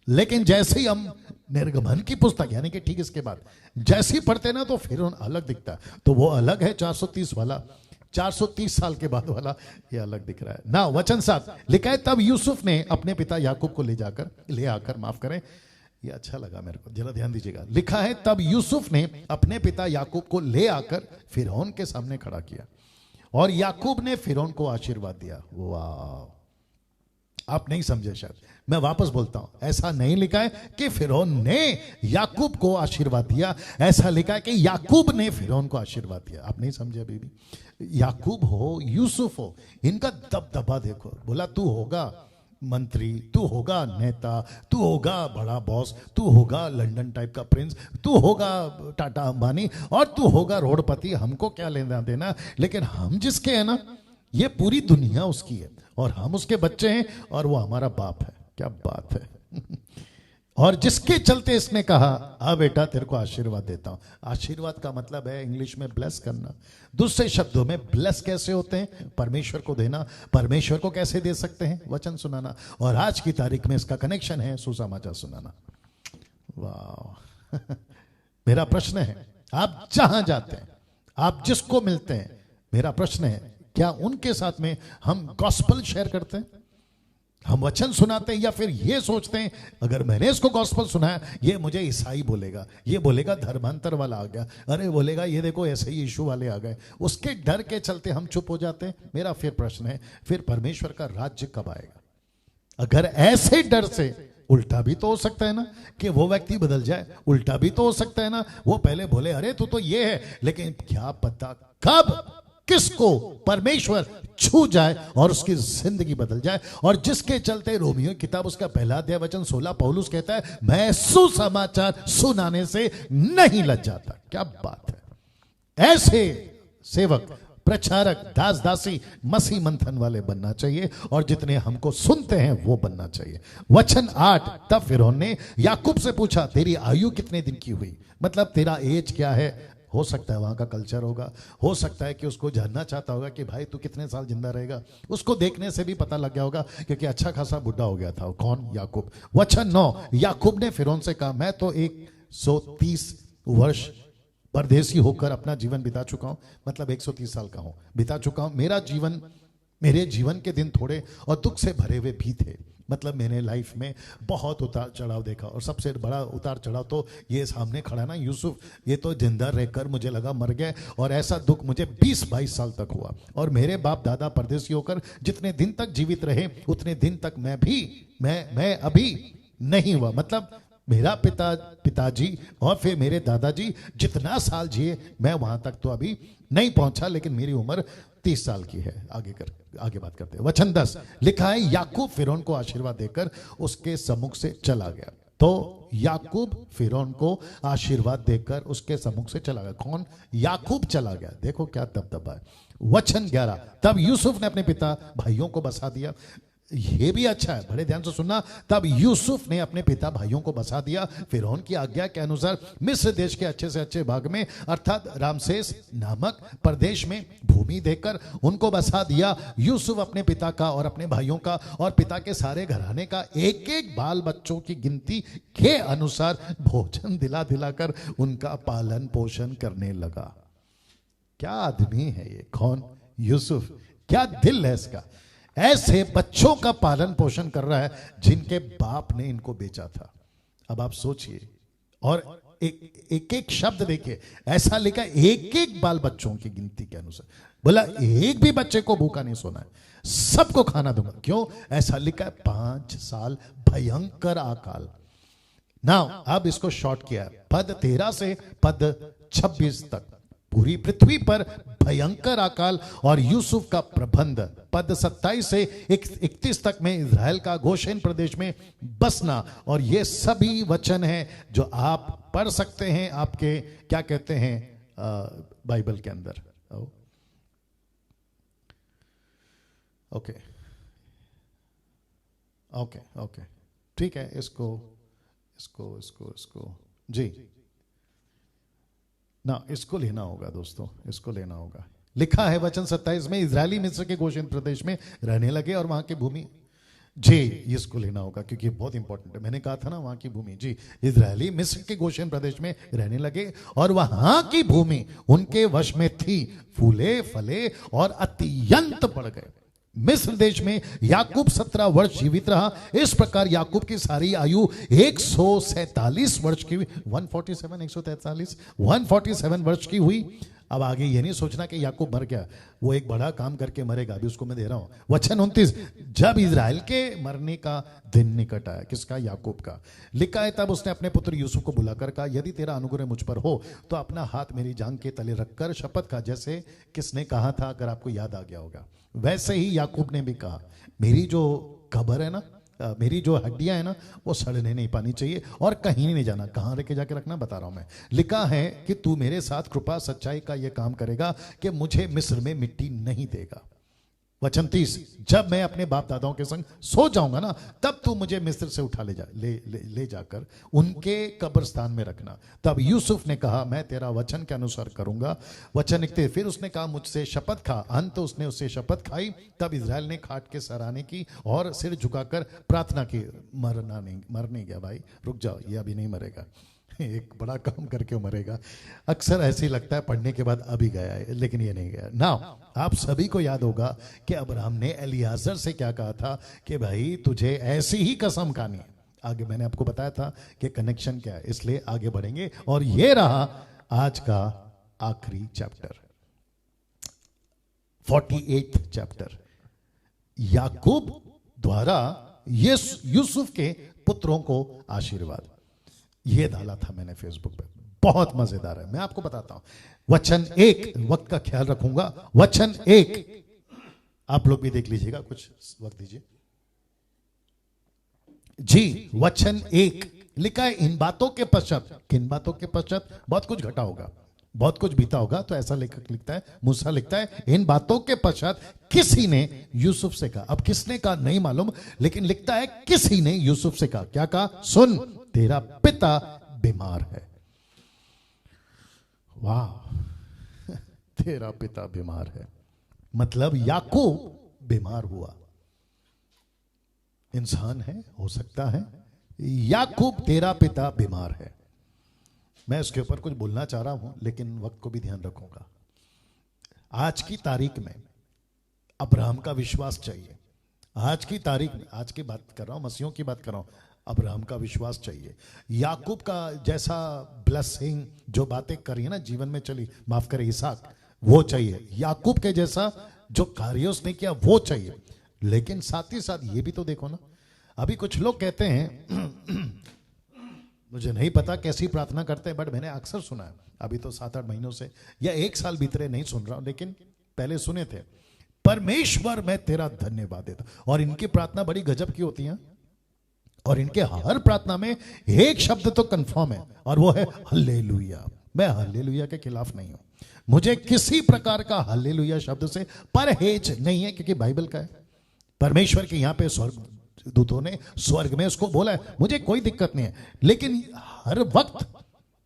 लेकिन जैसे ही हम निर्गमन की पुस्तक यानी कि ठीक इसके बाद जैसे ही पढ़ते ना तो फिरौन अलग दिखता है। तो वो अलग है 430 वाला, 430 साल के बाद वाला ये अलग दिख रहा है ना। वचन 7 लिखा है, तब यूसुफ ने अपने पिता याकूब को ले आकर माफ करें, ये अच्छा लगा मेरे को, जरा ध्यान दीजिएगा। लिखा है, तब यूसुफ ने अपने पिता याकूब को ले आकर फिरौन के सामने खड़ा किया और याकूब ने फिरौन को आशीर्वाद दिया। वाह, आप नहीं समझे शायद, मैं वापस बोलता हूं। ऐसा नहीं लिखा है कि फिरौन ने याकूब को आशीर्वाद दिया, ऐसा लिखा है कि याकूब ने फिरौन को आशीर्वाद दिया। आप नहीं समझे अभी भी। याकूब हो, यूसुफ हो, इनका दबदबा देखो। बोला तू होगा मंत्री, तू होगा नेता, तू होगा बड़ा बॉस, तू होगा लंदन टाइप का प्रिंस, तू होगा टाटा अंबानी और तू होगा रोडपति, हमको क्या लेना देना। लेकिन हम जिसके हैं ना, ये पूरी दुनिया उसकी है और हम उसके बच्चे हैं और वो हमारा बाप है। क्या बात है। और जिसके चलते इसने कहा, आ बेटा तेरे को आशीर्वाद देता हूं। आशीर्वाद का मतलब है इंग्लिश में ब्लेस करना। दूसरे शब्दों में ब्लेस कैसे होते हैं? परमेश्वर को देना। परमेश्वर को कैसे दे सकते हैं? वचन सुनाना। और आज की तारीख में इसका कनेक्शन है सुसमाचार सुनाना। वाह। मेरा प्रश्न है, आप जहां जाते हैं, आप जिसको मिलते हैं, मेरा प्रश्न है क्या उनके साथ में हम गॉस्पल शेयर करते हैं? हम वचन सुनाते हैं या फिर ये सोचते हैं अगर मैंने इसको गॉस्पल सुनाया ये मुझे ईसाई बोलेगा, ये बोलेगा धर्मांतर वाला आ गया, अरे बोलेगा ये देखो ऐसे ही यीशु वाले आ गए, उसके डर के चलते हम चुप हो जाते हैं। मेरा फिर प्रश्न है, फिर परमेश्वर का राज्य कब आएगा? अगर ऐसे डर से, उल्टा भी तो हो सकता है ना कि वो व्यक्ति बदल जाए, उल्टा भी तो हो सकता है ना वो पहले बोले अरे तू तो ये है, लेकिन क्या पता कब किसको परमेश्वर छू जाए और उसकी जिंदगी बदल जाए। और जिसके चलते रोमियो किताब उसका पहला अध्याय वचन 16 पौलुस कहता है, मैं सुसमाचार सुनाने से नहीं लज्जाता। क्या बात है। ऐसे सेवक, प्रचारक, दास दासी मसीह मंथन वाले बनना चाहिए और जितने हमको सुनते हैं वो बनना चाहिए। वचन 8 तब फिरौन ने याकूब से पूछा, तेरी आयु कितने दिन की हुई? मतलब तेरा एज क्या है? हो सकता है वहां का कल्चर होगा, हो सकता है कि उसको जानना चाहता होगा कि भाई तू कितने साल जिंदा रहेगा। उसको देखने से भी पता लग गया होगा क्योंकि अच्छा खासा बुढ़ा हो गया था। कौन? याकूब। वचन 9 याकूब ने फिरौन से कहा, मैं तो 130 वर्ष परदेसी होकर अपना जीवन बिता चुका हूं। मतलब 130 साल का हूं, बिता चुका हूं। मेरे जीवन के दिन थोड़े और दुख से भरे हुए भी थे। मतलब मैंने लाइफ में बहुत उतार चढ़ाव देखा और सबसे बड़ा उतार चढ़ाव तो ये सामने खड़ा ना यूसुफ, ये तो जिंदा रहकर मुझे लगा मर गए और ऐसा दुख मुझे 20-22 साल तक हुआ। और मेरे बाप दादा परदेसी होकर जितने दिन तक जीवित रहे उतने दिन तक मैं अभी नहीं हुआ। मतलब मेरा पिताजी और फिर मेरे दादाजी जितना साल जिए मैं वहां तक तो अभी नहीं पहुंचा, लेकिन मेरी उम्र 30 साल की है। आगे बात करते हैं। वचन 10 लिखा है, याकूब फिरौन को आशीर्वाद देकर उसके सम्मुख से चला गया। तो याकूब फिरौन को आशीर्वाद देकर उसके सम्मुख से चला गया। कौन? याकूब चला गया। देखो क्या दबदबा है। वचन 11 तब यूसुफ ने अपने पिता भाइयों को बसा दिया। ये भी अच्छा है, बड़े ध्यान से सुनना। तब यूसुफ ने अपने पिता भाइयों को बसा दिया फिरौन की आज्ञा के अनुसार मिस्र देश के अच्छे से अच्छे भाग में, अर्थात रामसेस नामक प्रदेश में भूमि देकर उनको बसा दिया। यूसुफ अपने पिता का और अपने भाइयों का और पिता के सारे घराने का एक एक बाल बच्चों की गिनती के अनुसार भोजन दिला दिलाकर उनका पालन पोषण करने लगा। क्या आदमी है ये? कौन? यूसुफ। क्या दिल है इसका, ऐसे बच्चों का पालन पोषण कर रहा है जिनके बाप ने इनको बेचा था। अब आप सोचिए, और एक एक शब्द देखिए, ऐसा लिखा एक एक बाल बच्चों की गिनती के अनुसार। बोला एक भी बच्चे को भूखा नहीं सोना है, सबको खाना दूंगा। क्यों? ऐसा लिखा है 5 साल भयंकर अकाल। नाउ अब इसको शॉर्ट किया है, पद 13 से पद 26 तक पूरी पृथ्वी पर भयंकर अकाल और यूसुफ का प्रबंध। पद 27 से 31 तक में इजराइल का गोशेन प्रदेश में बसना। और ये सभी वचन हैं जो आप पढ़ सकते हैं आपके क्या कहते हैं बाइबल के अंदर। ओके ओके ओके ठीक है। इसको इसको इसको इसको जी ना, इसको लेना होगा दोस्तों, इसको लेना होगा। लिखा है वचन 27 में, इजरायली मिस्र के गोशेन प्रदेश में रहने लगे और वहां की भूमि, जी इसको लेना होगा क्योंकि बहुत इंपॉर्टेंट है। मैंने कहा था ना वहां की भूमि, जी इजरायली मिस्र के गोशेन प्रदेश में रहने लगे और वहां की भूमि उनके वश में थी, फूले फले और अत्यंत बढ़ गए। मिस्र देश में याकूब 17 वर्ष जीवित रहा। इस प्रकार याकूब की सारी आयु 147 वर्ष की, 147 वर्ष की हुई। अब आगे ये नहीं सोचना कि याकूब मर गया, वो एक बड़ा काम करके मरेगा, अभी उसको मैं दे रहा हूं। वचन 29, जब इजराइल के मरने का दिन निकट आया, किसका? याकूब का। लिखा है तब उसने अपने पुत्र यूसुफ को बुलाकर कहा, यदि तेरा अनुग्रह मुझ पर हो तो अपना हाथ मेरी जांघ के तले रखकर शपथ खा, जैसे किसने कहा था, अगर आपको याद आ गया होगा। वैसे ही याकूब ने भी कहा, मेरी जो कब्र है ना, मेरी जो हड्डियां है ना, वो सड़ने नहीं पानी चाहिए और कहीं नहीं जाना। कहां लेके जाके रखना बता रहा हूं मैं। लिखा है कि तू मेरे साथ कृपा सच्चाई का यह काम करेगा कि मुझे मिस्र में मिट्टी नहीं देगा। वचन 30, जब मैं अपने बाप दादाओं के संग सो जाऊंगा ना, तब तू मुझे मिस्र से उठा ले जाकर उनके कब्रस्तान में रखना। तब यूसुफ ने कहा, मैं तेरा वचन के अनुसार करूंगा। वचन 31, फिर उसने कहा, मुझसे शपथ खा। अंत उसने उससे शपथ खाई। तब इजराइल ने खाट के सराहने की और सिर झुकाकर प्रार्थना की। मर नहीं गया भाई, रुक जाओ, ये अभी नहीं मरेगा, एक बड़ा काम करके मरेगा। अक्सर ऐसे ही लगता है पढ़ने के बाद अभी गया है, लेकिन ये नहीं गया ना। आप सभी को याद होगा कि अब्राहम ने एलियाजर से क्या कहा था कि भाई तुझे ऐसी ही कसम खानी है। आगे मैंने आपको बताया था कि कनेक्शन क्या है, इसलिए आगे बढ़ेंगे। और ये रहा आज का आखिरी चैप्टर, 48 चैप्टर। याकूब द्वारा यूसुफ के पुत्रों को आशीर्वाद। ये डाला था मैंने फेसबुक पे, बहुत मजेदार है, मैं आपको बताता हूं। वचन 1, वक्त का ख्याल रखूंगा। वचन 1 आप लोग भी देख लीजिएगा, कुछ वक्त दीजिए जी। वचन 1 लिखा है, इन बातों के पश्चात, किन बातों के पश्चात? बहुत कुछ घटा होगा, बहुत कुछ बीता होगा, तो ऐसा लेखक लिखता है, मूसा लिखता है, इन बातों के पश्चात किसी ने यूसुफ से कहा। अब किसने कहा नहीं मालूम, लेकिन लिखता है किसी ने यूसुफ से कहा। क्या कहा? सुन, तेरा पिता बीमार है। वाह, तेरा पिता बीमार है, मतलब याकूब बीमार हुआ। इंसान है, हो सकता है। याकूब तेरा पिता बीमार है। मैं इसके ऊपर कुछ बोलना चाह रहा हूं, लेकिन वक्त को भी ध्यान रखूंगा। आज की तारीख में अब्राहम का विश्वास चाहिए। आज की तारीख में, आज की बात कर रहा हूं, मसीहों की बात कर रहा हूं, अब्राहम का विश्वास चाहिए। याकूब का जैसा ब्लेसिंग, जो बातें करी है ना जीवन में चली, माफ करे इसहाक, वो चाहिए। याकूब के जैसा जो कार्य उसने किया वो चाहिए। लेकिन साथ ही साथ ये भी तो देखो ना, अभी कुछ लोग कहते हैं मुझे नहीं पता कैसी प्रार्थना करते हैं, बट मैंने अक्सर सुना है, अभी तो 7-8 महीनों से या 1 साल बीतरे नहीं सुन रहा हूं, लेकिन पहले सुने थे, परमेश्वर मैं तेरा धन्यवाद देता। और इनकी प्रार्थना बड़ी गजब की होती है, और इनके हर प्रार्थना में एक शब्द तो कंफर्म है, और वो है हल्लेलुया। मैं हल्लेलुया के खिलाफ नहीं हूं, मुझे किसी प्रकार का हल्लेलुया शब्द से परहेज नहीं है, क्योंकि बाइबल का है। परमेश्वर के यहां पे स्वर्ग दूतों ने स्वर्ग में उसको बोला है, मुझे कोई दिक्कत नहीं है। लेकिन हर वक्त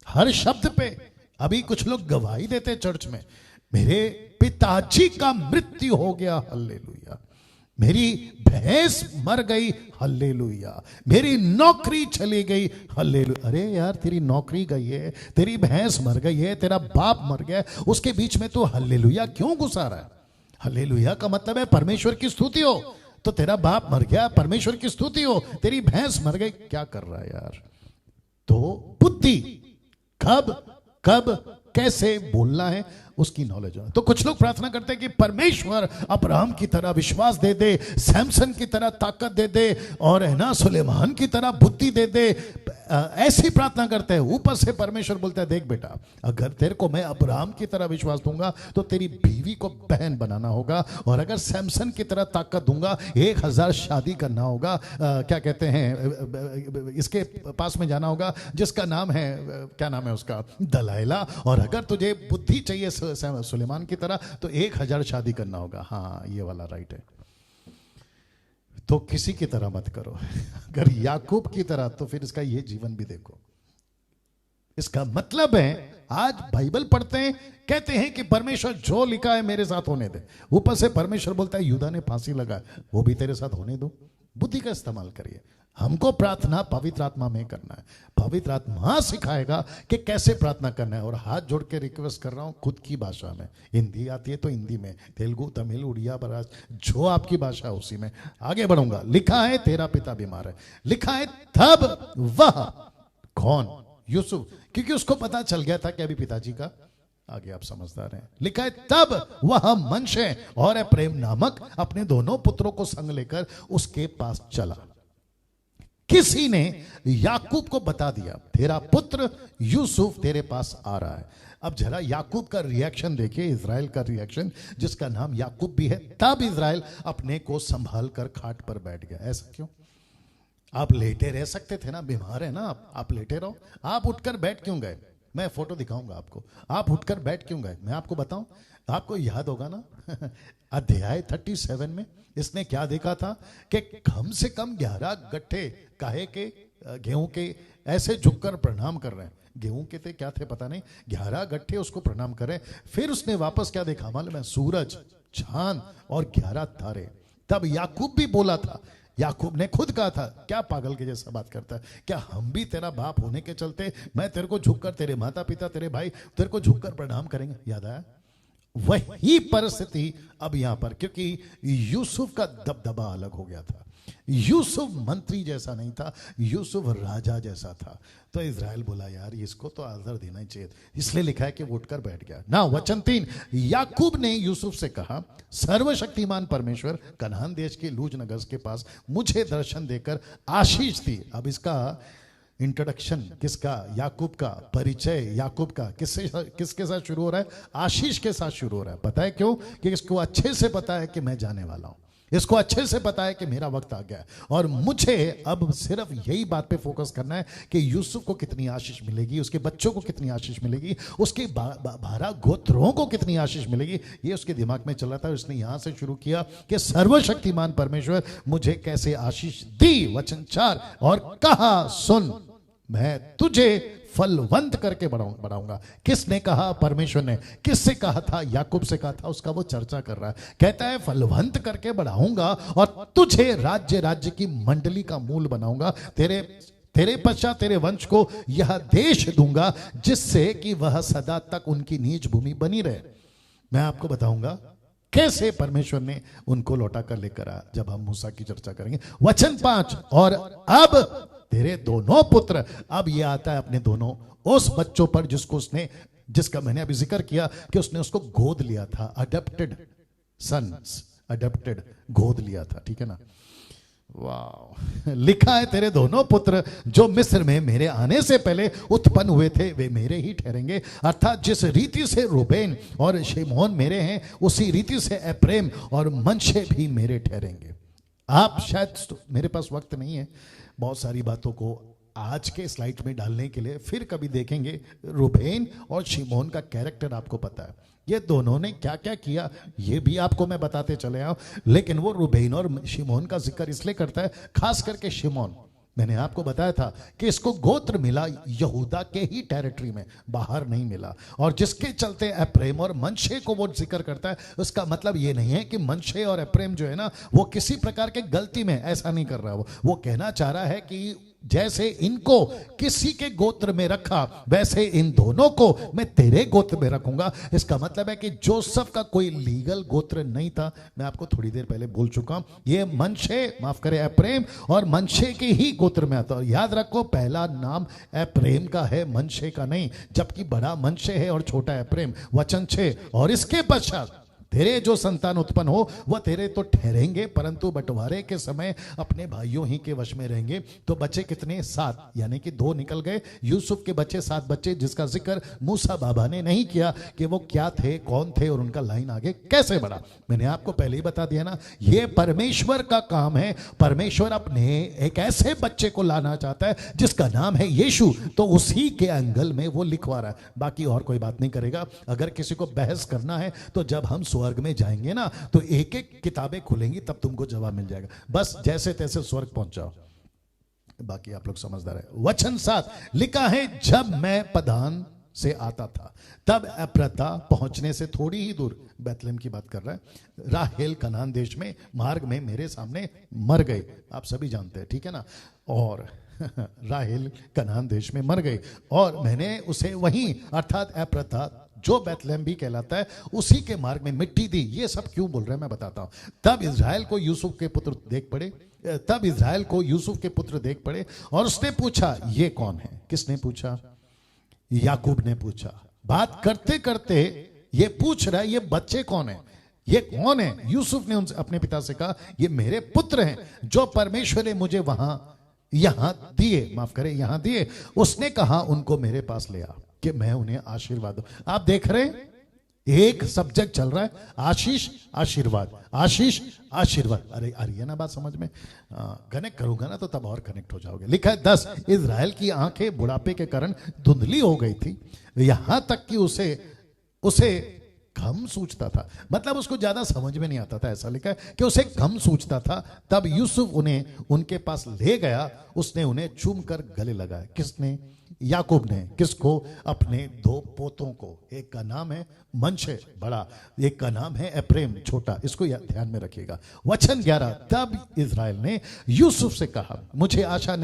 हर शब्द पे अभी कुछ लोग गवाही देते चर्च में, मेरे पिताजी का मृत्यु हो गया, हल्लेलुया। मेरी भैंस मर गई, हल्लेलुया। मेरी नौकरी चली गई, हल्लेलुया। अरे यार, तेरी नौकरी गई है, तेरी भैंस मर गई है, तेरा बाप मर गया, उसके बीच में तू हल्लेलुया क्यों घुसा रहा है? हल्लेलुया का मतलब है परमेश्वर की स्तुति हो। तो तेरा बाप मर गया, परमेश्वर की स्तुति हो, तेरी भैंस मर गई, क्या कर रहा है यार? तो बुद्धि, कब कब कैसे बोलना है उसकी नॉलेज हो। तो कुछ लोग प्रार्थना करते हैं कि परमेश्वर अब्राहम की तरह विश्वास दे दे, सैमसन की तरह ताकत दे दे, और है ना सुलेमान की तरह बुद्धि दे दे। ऐसी प्रार्थना करते हैं। ऊपर से परमेश्वर बोलता है देख बेटा, अगर तेरे को मैं अब्राहम की तरह विश्वास दूंगा तो तेरी बीवी को बहन बनाना होगा, और अगर सैमसन की तरह ताकत दूंगा 1000 शादी करना होगा, क्या कहते हैं, इसके पास में जाना होगा जिसका नाम है, क्या नाम है उसका, दलाइला, और अगर तुझे बुद्धि चाहिए सुलेमान की तरह तो 1000 शादी करना होगा। हाँ ये वाला राइट है। तो किसी की तरह मत करो। अगर याकूब की तरह तो फिर इसका ये जीवन भी देखो। इसका मतलब है आज बाइबल पढ़ते हैं, कहते हैं कि परमेश्वर जो लिखा है मेरे साथ होने दे। ऊपर से परमेश्वर बोलता है यूदा ने फांसी लगाया, वो भी तेरे साथ होने दो। बुद्धि का इस्तेमाल करिए। हमको प्रार्थना पवित्र आत्मा में करना है। पवित्र आत्मा सिखाएगा कि कैसे प्रार्थना करना है। और हाथ जोड़ के रिक्वेस्ट कर रहा हूं खुद की भाषा में, हिंदी आती है तो हिंदी में, तेलुगु, तमिल, उड़िया, बराज, जो आपकी भाषा है उसी में आगे बढ़ूंगा। लिखा है तेरा पिता बीमार है, लिखा है तब वह, कौन, यूसुफ, क्योंकि उसको पता चल गया था कि अभी पिताजी का, आगे आप समझदार हैं। लिखा है तब वह मनशे और एप्रैम नामक अपने दोनों पुत्रों को संग लेकर उसके पास चला। किसी ने याकूब को बता दिया तेरा पुत्र यूसुफ तेरे पास आ रहा है। अब जरा याकूब का रिएक्शन देखिए, इज़राइल का रिएक्शन, जिसका नाम याकूब भी है। तब इज़राइल अपने को संभाल कर खाट पर बैठ गया। ऐसा क्यों? आप लेटे रह सकते थे ना, बीमार है ना आप लेटे रहो। आप उठकर बैठ क्यों गए? मैं फोटो दिखाऊंगा आपको। आप उठकर बैठ क्यों गए मैं आपको बताऊं। आपको याद होगा ना अध्याय 37 में इसने क्या देखा था कि कम से कम 11 गट्ठे काहे के, गेहूं के, ऐसे झुककर प्रणाम कर रहे हैं। गेहूं के थे क्या थे पता नहीं, 11 गट्ठे उसको प्रणाम कर रहे हैं। फिर उसने वापस क्या देखा मालूम है? सूरज, चांद और 11 तारे। तब याकूब भी बोला था, याकूब ने खुद कहा था, क्या पागल के जैसा बात करता है, क्या हम भी तेरा बाप होने के चलते मैं तेरे को झुककर, तेरे माता पिता, तेरे भाई तेरे को झुककर प्रणाम करेंगे? याद आया? वही परिस्थिति अब यहां पर, क्योंकि यूसुफ का दबदबा अलग हो गया था। यूसुफ मंत्री जैसा नहीं था, यूसुफ राजा जैसा था। तो इज़राइल बोला यार इसको तो आदर देना ही चाहिए, इसलिए लिखा है कि वो उठकर बैठ गया ना। वचन 3, याकूब ने यूसुफ से कहा, सर्वशक्तिमान परमेश्वर कनान देश के लूज नगर के पास मुझे दर्शन देकर आशीष दी। अब इसका इंट्रोडक्शन किसका? याकूब का परिचय याकूब का किसके साथ शुरू हो रहा है? आशीष के साथ शुरू हो रहा है। पता है क्यों? कि इसको अच्छे से पता है कि मैं जाने वाला हूं, इसको अच्छे से पता है कि मेरा वक्त आ गया है, और मुझे अब सिर्फ यही बात पे फोकस करना है कि यूसुफ को कितनी आशीष मिलेगी, उसके बच्चों को कितनी आशीष मिलेगी, उसके 12 गोत्रों को कितनी आशीष मिलेगी। ये उसके दिमाग में चल रहा था। उसने यहां से शुरू किया कि सर्वशक्तिमान परमेश्वर मुझे कैसे आशीष दी। वचन 4, और कहा सुन मैं तुझे फलवंत करके बढ़ाऊंगा। किसने कहा? परमेश्वर ने। किससे कहा था? याकूब से कहा था। उसका वो चर्चा कर रहा है, कहता है फलवंत करके बढ़ाऊंगा और तुझे राज्य की मंडली का मूल बनाऊंगा। तेरे पश्चात तेरे वंश को यह देश दूंगा जिससे कि वह सदा तक उनकी नीच भूमि बनी रहे। मैं आपको बताऊंगा कैसे परमेश्वर ने उनको लौटा कर लेकर आया जब हम मूसा की चर्चा करेंगे। वचन 5, और अब तेरे दोनों पुत्र, अब ये आता है अपने दोनों उस बच्चों पर जिसका मैंने अभी जिक्र किया कि उसने उसको गोद लिया था। अडॉप्टेड सन्स, अडॉप्टेड, गोद लिया था, ठीक है ना। वाह, लिखा है तेरे दोनों पुत्र जो मिस्र में मेरे आने से पहले उत्पन्न हुए थे वे मेरे ही ठहरेंगे। अर्थात जिस रीति से रूबेन और शिमोन मेरे हैं उसी रीति से एप्रैम और मनशे भी मेरे ठहरेंगे। आप शायद, मेरे पास वक्त नहीं है बहुत सारी बातों को आज के स्लाइड में डालने के लिए, फिर कभी देखेंगे। रूबेन और शिमोन का कैरेक्टर आपको पता है, ये दोनों ने क्या क्या किया ये भी आपको मैं बताते चले आऊं। लेकिन वो रूबेन और शिमोन का जिक्र इसलिए करता है, खास करके शिमोन। मैंने आपको बताया था कि इसको गोत्र मिला यहूदा के ही टेरिटरी में, बाहर नहीं मिला। और जिसके चलते एप्रैम और मनशे को वो जिक्र करता है, उसका मतलब ये नहीं है कि मनशे और एप्रैम जो है ना वो किसी प्रकार के गलती में, ऐसा नहीं कर रहा। वो कहना चाह रहा है कि जैसे इनको किसी के गोत्र में रखा वैसे इन दोनों को मैं तेरे गोत्र में रखूंगा। इसका मतलब है कि जोसेफ का कोई लीगल गोत्र नहीं था। मैं आपको थोड़ी देर पहले बोल चुका हूं, ये मनशे, माफ करें एप्रेम और मनशे के ही गोत्र में आता है। याद रखो पहला नाम एप्रेम का है, मनशे का नहीं, जबकि बड़ा मनशे है और छोटा एप्रेम। वचन 6, और इसके पश्चात तेरे जो संतान उत्पन्न हो वह तेरे तो ठहरेंगे, परंतु बंटवारे के समय अपने भाइयों ही के वश में रहेंगे। तो बच्चे कितने? 7, यानी कि 2 निकल गए। यूसुफ के बच्चे 7 बच्चे, जिसका जिक्र मूसा बाबा ने नहीं किया कि वो क्या थे, कौन थे और उनका लाइन आगे कैसे बढ़ा। मैंने आपको पहले ही बता दिया ना, ये परमेश्वर का काम है। परमेश्वर अपने एक ऐसे बच्चे को लाना चाहता है जिसका नाम है यीशु, तो उसी के एंगल में वो लिखवा रहा है, बाकी और कोई बात नहीं करेगा। अगर किसी को बहस करना है तो जब हम स्वर्ग में जाएंगे ना तो एक एक किताबें खुलेंगी, तब तुमको जवाब मिल जाएगा। बस जैसे तैसे स्वर्ग पहुंच जाओ, बाकी आप लोग समझदार है। वचन 7 लिखा है, जब मैं पदान से आता था तब एप्रता पहुंचने से थोड़ी ही दूर, बैतलहम की बात कर रहा है, राहेल कनान देश में मार्ग में मेरे सामने मर गई। आप सभी जानते हैं, ठीक है ना। और राहेल कनान देश में मर गई और मैंने उसे वहीं अर्थात एप्रता जो बैतलहम भी कहलाता है उसी के मार्ग में मिट्टी दी। ये सब क्यों बोल रहे हैं मैं बताता हूं। तब इज़राइल को यूसुफ के पुत्र देख पड़े और उसने पूछा, ये कौन है? किसने पूछा? याकूब ने पूछा। बात करते करते ये पूछ रहा है, ये बच्चे कौन है, ये कौन है? यूसुफ ने उनसे अपने पिता से कहा, ये मेरे पुत्र हैं जो परमेश्वर ने मुझे यहां दिए। उसने कहा, उनको मेरे पास ले आ कि मैं उन्हें आशीर्वाद दूं। आप देख रहे हैं एक सब्जेक्ट चल रहा है, आशीष आशीर्वाद, आशीष आशीर्वाद। अरे है ना बात समझ में? कनेक्ट करूंगा ना तो तब और कनेक्ट हो जाओगे। लिखा है 10, इज़राइल की आंखें बुढ़ापे के कारण धुंधली हो गई थी, यहां तक कि उसे कम सूझता था। मतलब उसको ज्यादा समझ में नहीं आता था, ऐसा लिखा है कि उसे कम सूझता था। तब यूसुफ उन्हें उनके पास ले गया, उसने उन्हें चूम कर गले लगाया। किसने? याकूब ने। किसको? अपने 2 पोतों को। एक का नाम है मनशे बड़ा, एक का नाम है एप्रेम छोटा। इसको ध्यान में रखिएगा। वचन 11, तब इज़राइल ने यूसुफ से कहा, मुझे आशा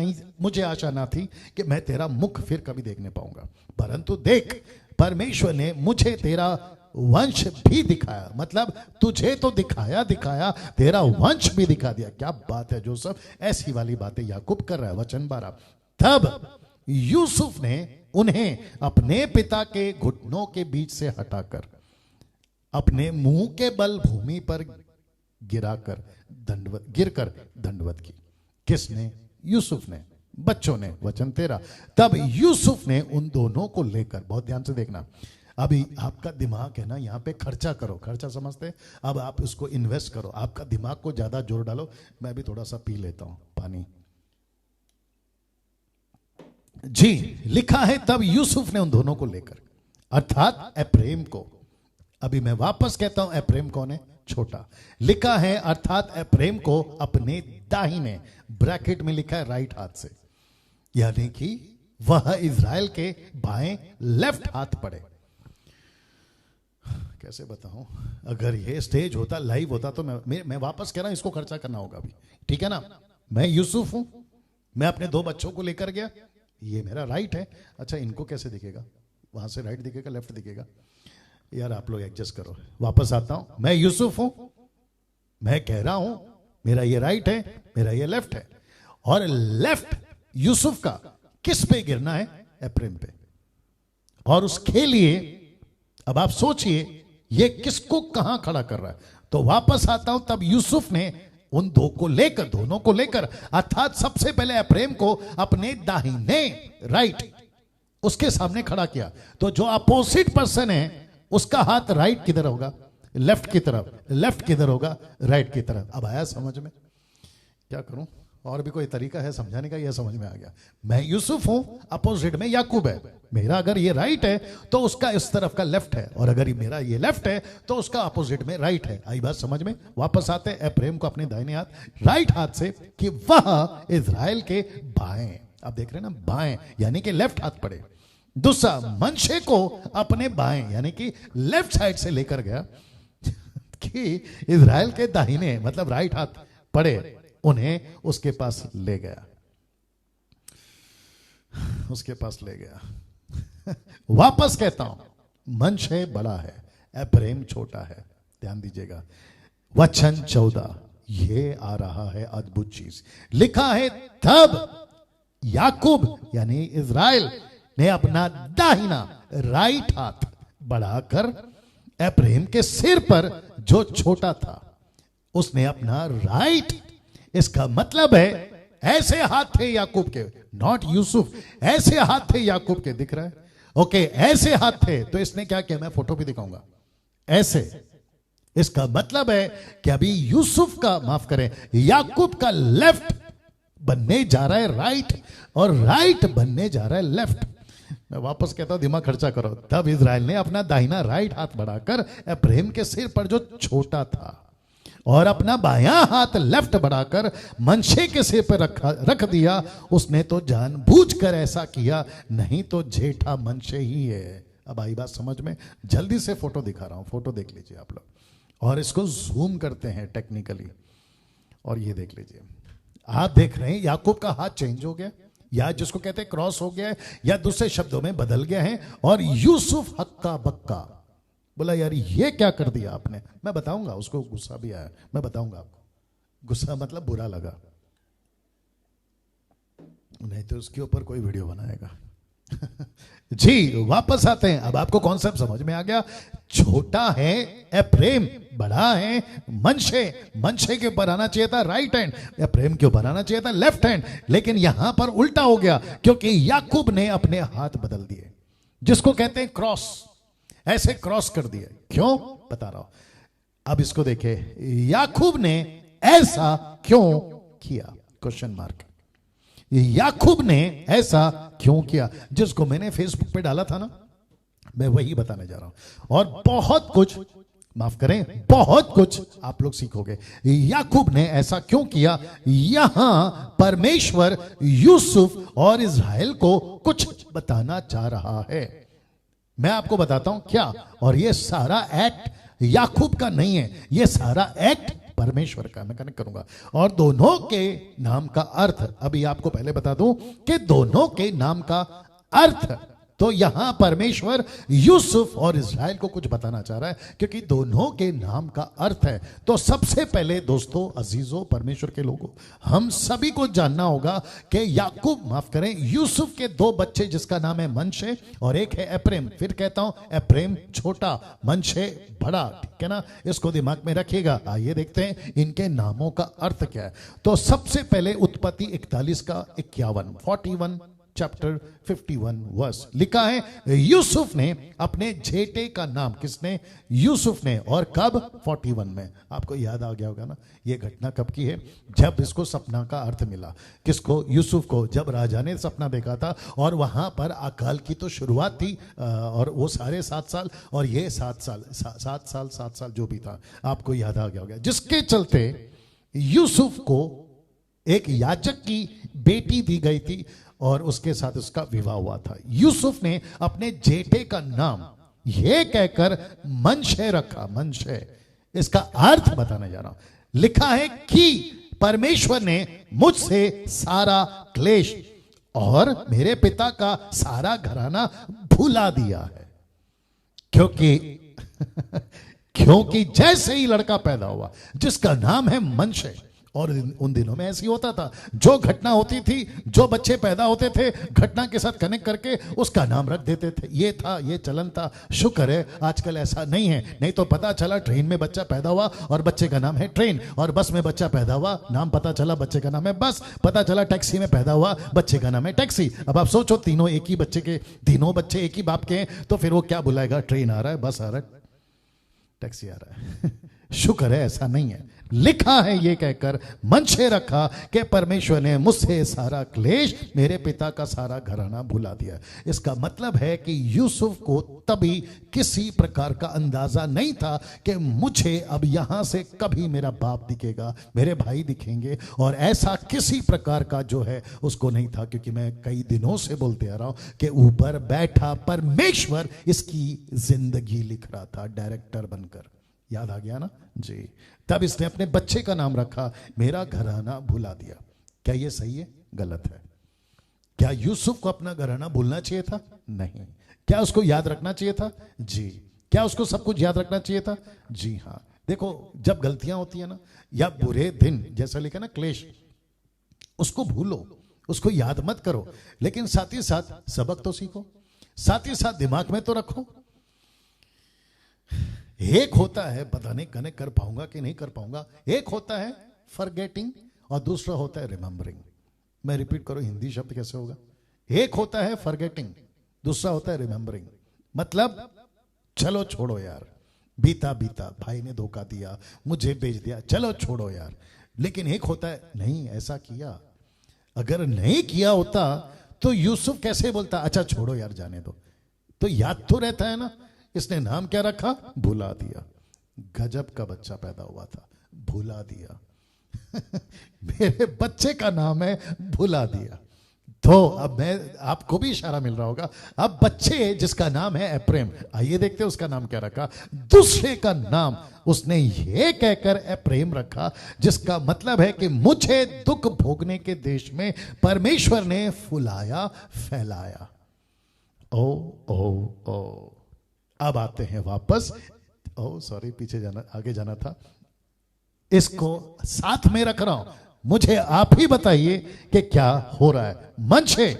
ना थी कि मैं तेरा मुख फिर कभी देखने पाऊंगा, परंतु देख परमेश्वर ने मुझे तेरा वंश भी दिखाया। मतलब तुझे तो दिखाया तेरा वंश भी दिखा दिया। क्या बात है जोसेफ, ऐसी वाली बातें याकूब कर रहा है। वचन 12, तब यूसुफ ने उन्हें अपने पिता के घुटनों के बीच से हटाकर अपने मुंह के बल भूमि पर गिरकर दंडवत की। किसने? यूसुफ ने, बच्चों ने। वचन 13, तब यूसुफ ने उन दोनों को लेकर, बहुत ध्यान से देखना, अभी आपका दिमाग है ना, यहाँ पे खर्चा करो, खर्चा समझते, अब आप उसको इन्वेस्ट करो, आपका दिमाग को ज्यादा जोर डालो। मैं भी थोड़ा सा पी लेता हूं पानी जी। लिखा है, तब यूसुफ ने उन दोनों को लेकर अर्थात एप्रेम को, अभी मैं वापस कहता हूं एप्रेम कौन है? छोटा। लिखा है अर्थात एप्रेम को अपने दाहिने, ब्रैकेट में लिखा है राइट हाथ से, यानी कि वह इज़राइल के बाएं लेफ्ट हाथ पड़े। कैसे बताऊं, अगर ये स्टेज होता, लाइव होता तो मैं वापस कह रहा हूं, इसको खर्चा करना होगा अभी, ठीक है ना। मैं यूसुफ हूं, मैं अपने 2 बच्चों को लेकर गया, ये मेरा राइट है। अच्छा, इनको कैसे दिखेगा? वहां से राइट दिखेगा, लेफ्ट दिखेगा? यार आप लोग एडजस्ट करो। वापस आता हूं, मैं यूसुफ हूं, मैं कह रहा हूं मेरा ये राइट है, मेरा ये लेफ्ट है, और लेफ्ट यूसुफ का किस पे गिरना है? एप्रेम पे। और उसके लिए अब आप सोचिए ये किसको कहां खड़ा कर रहा है। तो वापस आता हूं, तब यूसुफ ने उन दोनों को लेकर अर्थात सबसे पहले एप्रेम को अपने दाहिने राइट उसके सामने खड़ा किया। तो जो अपोजिट पर्सन है उसका हाथ राइट किधर होगा? लेफ्ट की तरफ। लेफ्ट किधर होगा? राइट की तरफ। अब आया समझ में? क्या करूं, और भी कोई तरीका है समझाने का? यह समझ में आ गया। मैं यूसुफ हूं, अपोजिट में याकूब है। मेरा अगर ये राइट है तो उसका इस तरफ का लेफ्ट है, और अगर मेरा ये लेफ्ट है तो उसका अपोजिट में राइट है। आई बात समझ में? वापस आते हैं एप्रेम को अपने दाहिने हाथ, राइट हाथ से, कि वह इज़राइल के बाएं, आप देख रहे हैं ना, बाएं यानी कि लेफ्ट हाथ पड़े। दूसरा, मनशे को अपने बाएं यानी कि लेफ्ट साइड से लेकर गया कि इज़राइल के दाहिने मतलब राइट हाथ पड़े, उन्हें उसके पास ले गया। उसके पास ले गया। वापस कहता हूं, मनशे बड़ा है, एफ्रेम छोटा है। ध्यान दीजिएगा, वचन 14, ये आ रहा है अद्भुत चीज। लिखा है, तब याकूब यानी इज़राइल ने अपना दाहिना राइट हाथ बढ़ाकर एफ्रेम के सिर पर जो छोटा था उसने अपना राइट, इसका मतलब है ऐसे हाथ थे याकूब के, नॉट यूसुफ, ऐसे हाथ थे याकूब के, दिख रहा है? ओके, ऐसे हाथ थे। तो इसने क्या किया, मैं फोटो भी दिखाऊंगा, ऐसे। इसका मतलब है कि अभी यूसुफ का, माफ करें, याकूब का लेफ्ट बनने जा रहा है राइट, और राइट बनने जा रहा है लेफ्ट। मैं वापस कहता हूं, दिमाग खर्चा करो। तब इज़राइल ने अपना दाहिना राइट हाथ बढ़ाकर एफ्रेम के सिर पर जो छोटा था और अपना बायां हाथ लेफ्ट बढ़ाकर मनशे के सिर पर रख दिया। उसने तो जानबूझकर ऐसा किया, नहीं तो जेठा मनशे ही है। अब आई बात समझ में? जल्दी से फोटो दिखा रहा हूं, फोटो देख लीजिए आप लोग, और इसको जूम करते हैं टेक्निकली, और ये देख लीजिए। आप देख रहे हैं याकूब का हाथ चेंज हो गया, या जिसको कहते हैं क्रॉस हो गया है, या दूसरे शब्दों में बदल गया है। और यूसुफ हक्का बक्का बोला, यार ये क्या कर दिया आपने? मैं बताऊंगा, उसको गुस्सा भी आया, मैं बताऊंगा आपको। गुस्सा मतलब बुरा लगा, नहीं तो उसके ऊपर कोई वीडियो बनाएगा। जी, वापस आते हैं। अब आपको कॉन्सेप्ट समझ में आ गया। छोटा है एफ्रेम, बड़ा है मनशे। मनशे के ऊपर आना चाहिए था राइट हैंड, एफ्रेम के ऊपर आना चाहिए था लेफ्ट हैंड, लेकिन यहां पर उल्टा हो गया, क्योंकि याकूब ने अपने हाथ बदल दिए, जिसको कहते हैं क्रॉस। ऐसे क्रॉस कर दिए। क्यों? बता रहा हूं। अब इसको देखे, याकूब ने ऐसा क्यों किया? Question mark. याकूब ने ऐसा क्यों किया, जिसको मैंने फेसबुक पे डाला था ना, मैं वही बताने जा रहा हूं। और बहुत कुछ, माफ करें, बहुत कुछ आप लोग सीखोगे। याकूब ने ऐसा क्यों किया, यहां परमेश्वर यूसुफ और इज़राइल को कुछ बताना चाह रहा है। मैं आपको बताता हूं क्या। और ये सारा एक्ट याकूब का नहीं है, ये सारा एक्ट परमेश्वर का। मैं कनेक्ट करूंगा। और दोनों के नाम का अर्थ, अभी आपको पहले बता दूं कि दोनों के नाम का अर्थ, तो यहां परमेश्वर यूसुफ और इज़राइल को कुछ बताना चाह रहा है, क्योंकि दोनों के नाम का अर्थ है। तो सबसे पहले दोस्तों, अजीजों, परमेश्वर के लोगों, हम सभी को जानना होगा कि याकूब, माफ करें, यूसुफ के दो बच्चे, जिसका नाम है मनशे और एक है एफ्रेम। फिर कहता हूं, एफ्रेम छोटा, मनशे बड़ा, ठीक है ना? इसको दिमाग में रखिएगा। आइए देखते हैं इनके नामों का अर्थ क्या है। तो सबसे पहले उत्पत्ति 41 का 51, 41 चैप्टर 51 वर्स, लिखा है, यूसुफ ने अपने जेठे का नाम, किसने? यूसुफ ने। और कब? 41 में। आपको याद आ गया होगा ना, ये घटना कब की है? जब इसको सपना का अर्थ मिला। किसको? यूसुफ को। जब राजा ने सपना देखा था, और वहां पर अकाल की तो शुरुआत थी, और वो सारे 7 साल, और ये 7 साल जो भी था, आपको याद आ गया होगा। जिसके चलते यूसुफ को एक याजक की बेटी दी गई थी, और उसके साथ उसका विवाह हुआ था। यूसुफ ने अपने जेठे का नाम यह कहकर मनशे रखा। मनशे, इसका अर्थ बताने जा रहा हूं। लिखा है कि परमेश्वर ने मुझसे सारा क्लेश और मेरे पिता का सारा घराना भुला दिया है, क्योंकि जैसे ही लड़का पैदा हुआ जिसका नाम है मनशे, और उन दिनों में ऐसी होता था, जो घटना होती थी, जो बच्चे पैदा होते थे, घटना के साथ कनेक्ट करके उसका नाम रख देते थे। ये था, ये चलन था। शुक्र है आजकल ऐसा नहीं है, नहीं तो पता चला ट्रेन में बच्चा पैदा हुआ और बच्चे का नाम है ट्रेन, और बस में बच्चा पैदा हुआ, नाम पता चला बच्चे का नाम है बस, पता चला टैक्सी में पैदा हुआ, बच्चे का नाम है टैक्सी। अब आप सोचो, तीनों एक ही बच्चे के, तीनों बच्चे एक ही बाप के हैं, तो फिर वो क्या बुलाएगा? ट्रेन आ रहा है, बस आ रहा है, टैक्सी आ रहा है। शुक्र है ऐसा नहीं है। लिखा है ये कहकर मनशे रखा कि परमेश्वर ने मुझसे सारा क्लेश, मेरे पिता का सारा घराना भुला दिया। इसका मतलब है कि यूसुफ को तभी किसी प्रकार का अंदाजा नहीं था कि मुझे अब यहां से कभी मेरा बाप दिखेगा, मेरे भाई दिखेंगे, और ऐसा किसी प्रकार का जो है उसको नहीं था, क्योंकि मैं कई दिनों से बोलते आ रहा हूं कि ऊपर बैठा परमेश्वर इसकी जिंदगी लिख रहा था, डायरेक्टर बनकर। याद आ गया ना जी? तब इसने अपने बच्चे का नाम रखा, मेरा घराना भुला दिया। क्या ये सही है? गलत है। क्या यूसुफ को अपना घराना भूलना चाहिए था? नहीं। क्या उसको याद रखना चाहिए था? जी। क्या उसको सब कुछ याद रखना चाहिए था? जी हाँ। देखो, जब गलतियां होती है ना, या बुरे दिन, जैसा लिखा ना क्लेश, उसको भूलो, उसको याद मत करो, लेकिन साथ ही साथ सबक तो सीखो, साथ ही साथ दिमाग में तो रखो। एक होता है पता नहीं कनेक्ट कर पाऊंगा कि नहीं कर पाऊंगा, एक होता है फॉरगेटिंग और दूसरा होता है रिमेंबरिंग। मैं रिपीट करूं, हिंदी शब्द कैसे होगा? एक होता है फॉरगेटिंग, दूसरा होता है रिमेंबरिंग। मतलब चलो छोड़ो यार, बीता बीता, भाई ने धोखा दिया, मुझे बेच दिया, चलो छोड़ो यार। लेकिन एक होता है नहीं, ऐसा किया, अगर नहीं किया होता तो यूसुफ कैसे बोलता अच्छा छोड़ो यार जाने दो। तो याद तो रहता है ना। इसने नाम क्या रखा? भुला दिया। गजब का बच्चा पैदा हुआ था, भुला दिया। मेरे बच्चे का नाम है भुला दिया। तो अब मैं आपको भी इशारा मिल रहा होगा, अब बच्चे जिसका नाम है एप्रेम, आइए देखते हैं उसका नाम क्या रखा। दूसरे का नाम उसने ये कहकर एप्रेम रखा, जिसका मतलब है कि मुझे दुख भोगने के देश में परमेश्वर ने फुलाया फैलाया। ओ ओ ओ। अब आते हैं वापस। ओ सॉरी, पीछे जाना, आगे जाना था। इसको साथ में रख रहा हूं, मुझे आप ही बताइए कि क्या हो रहा है। मनशे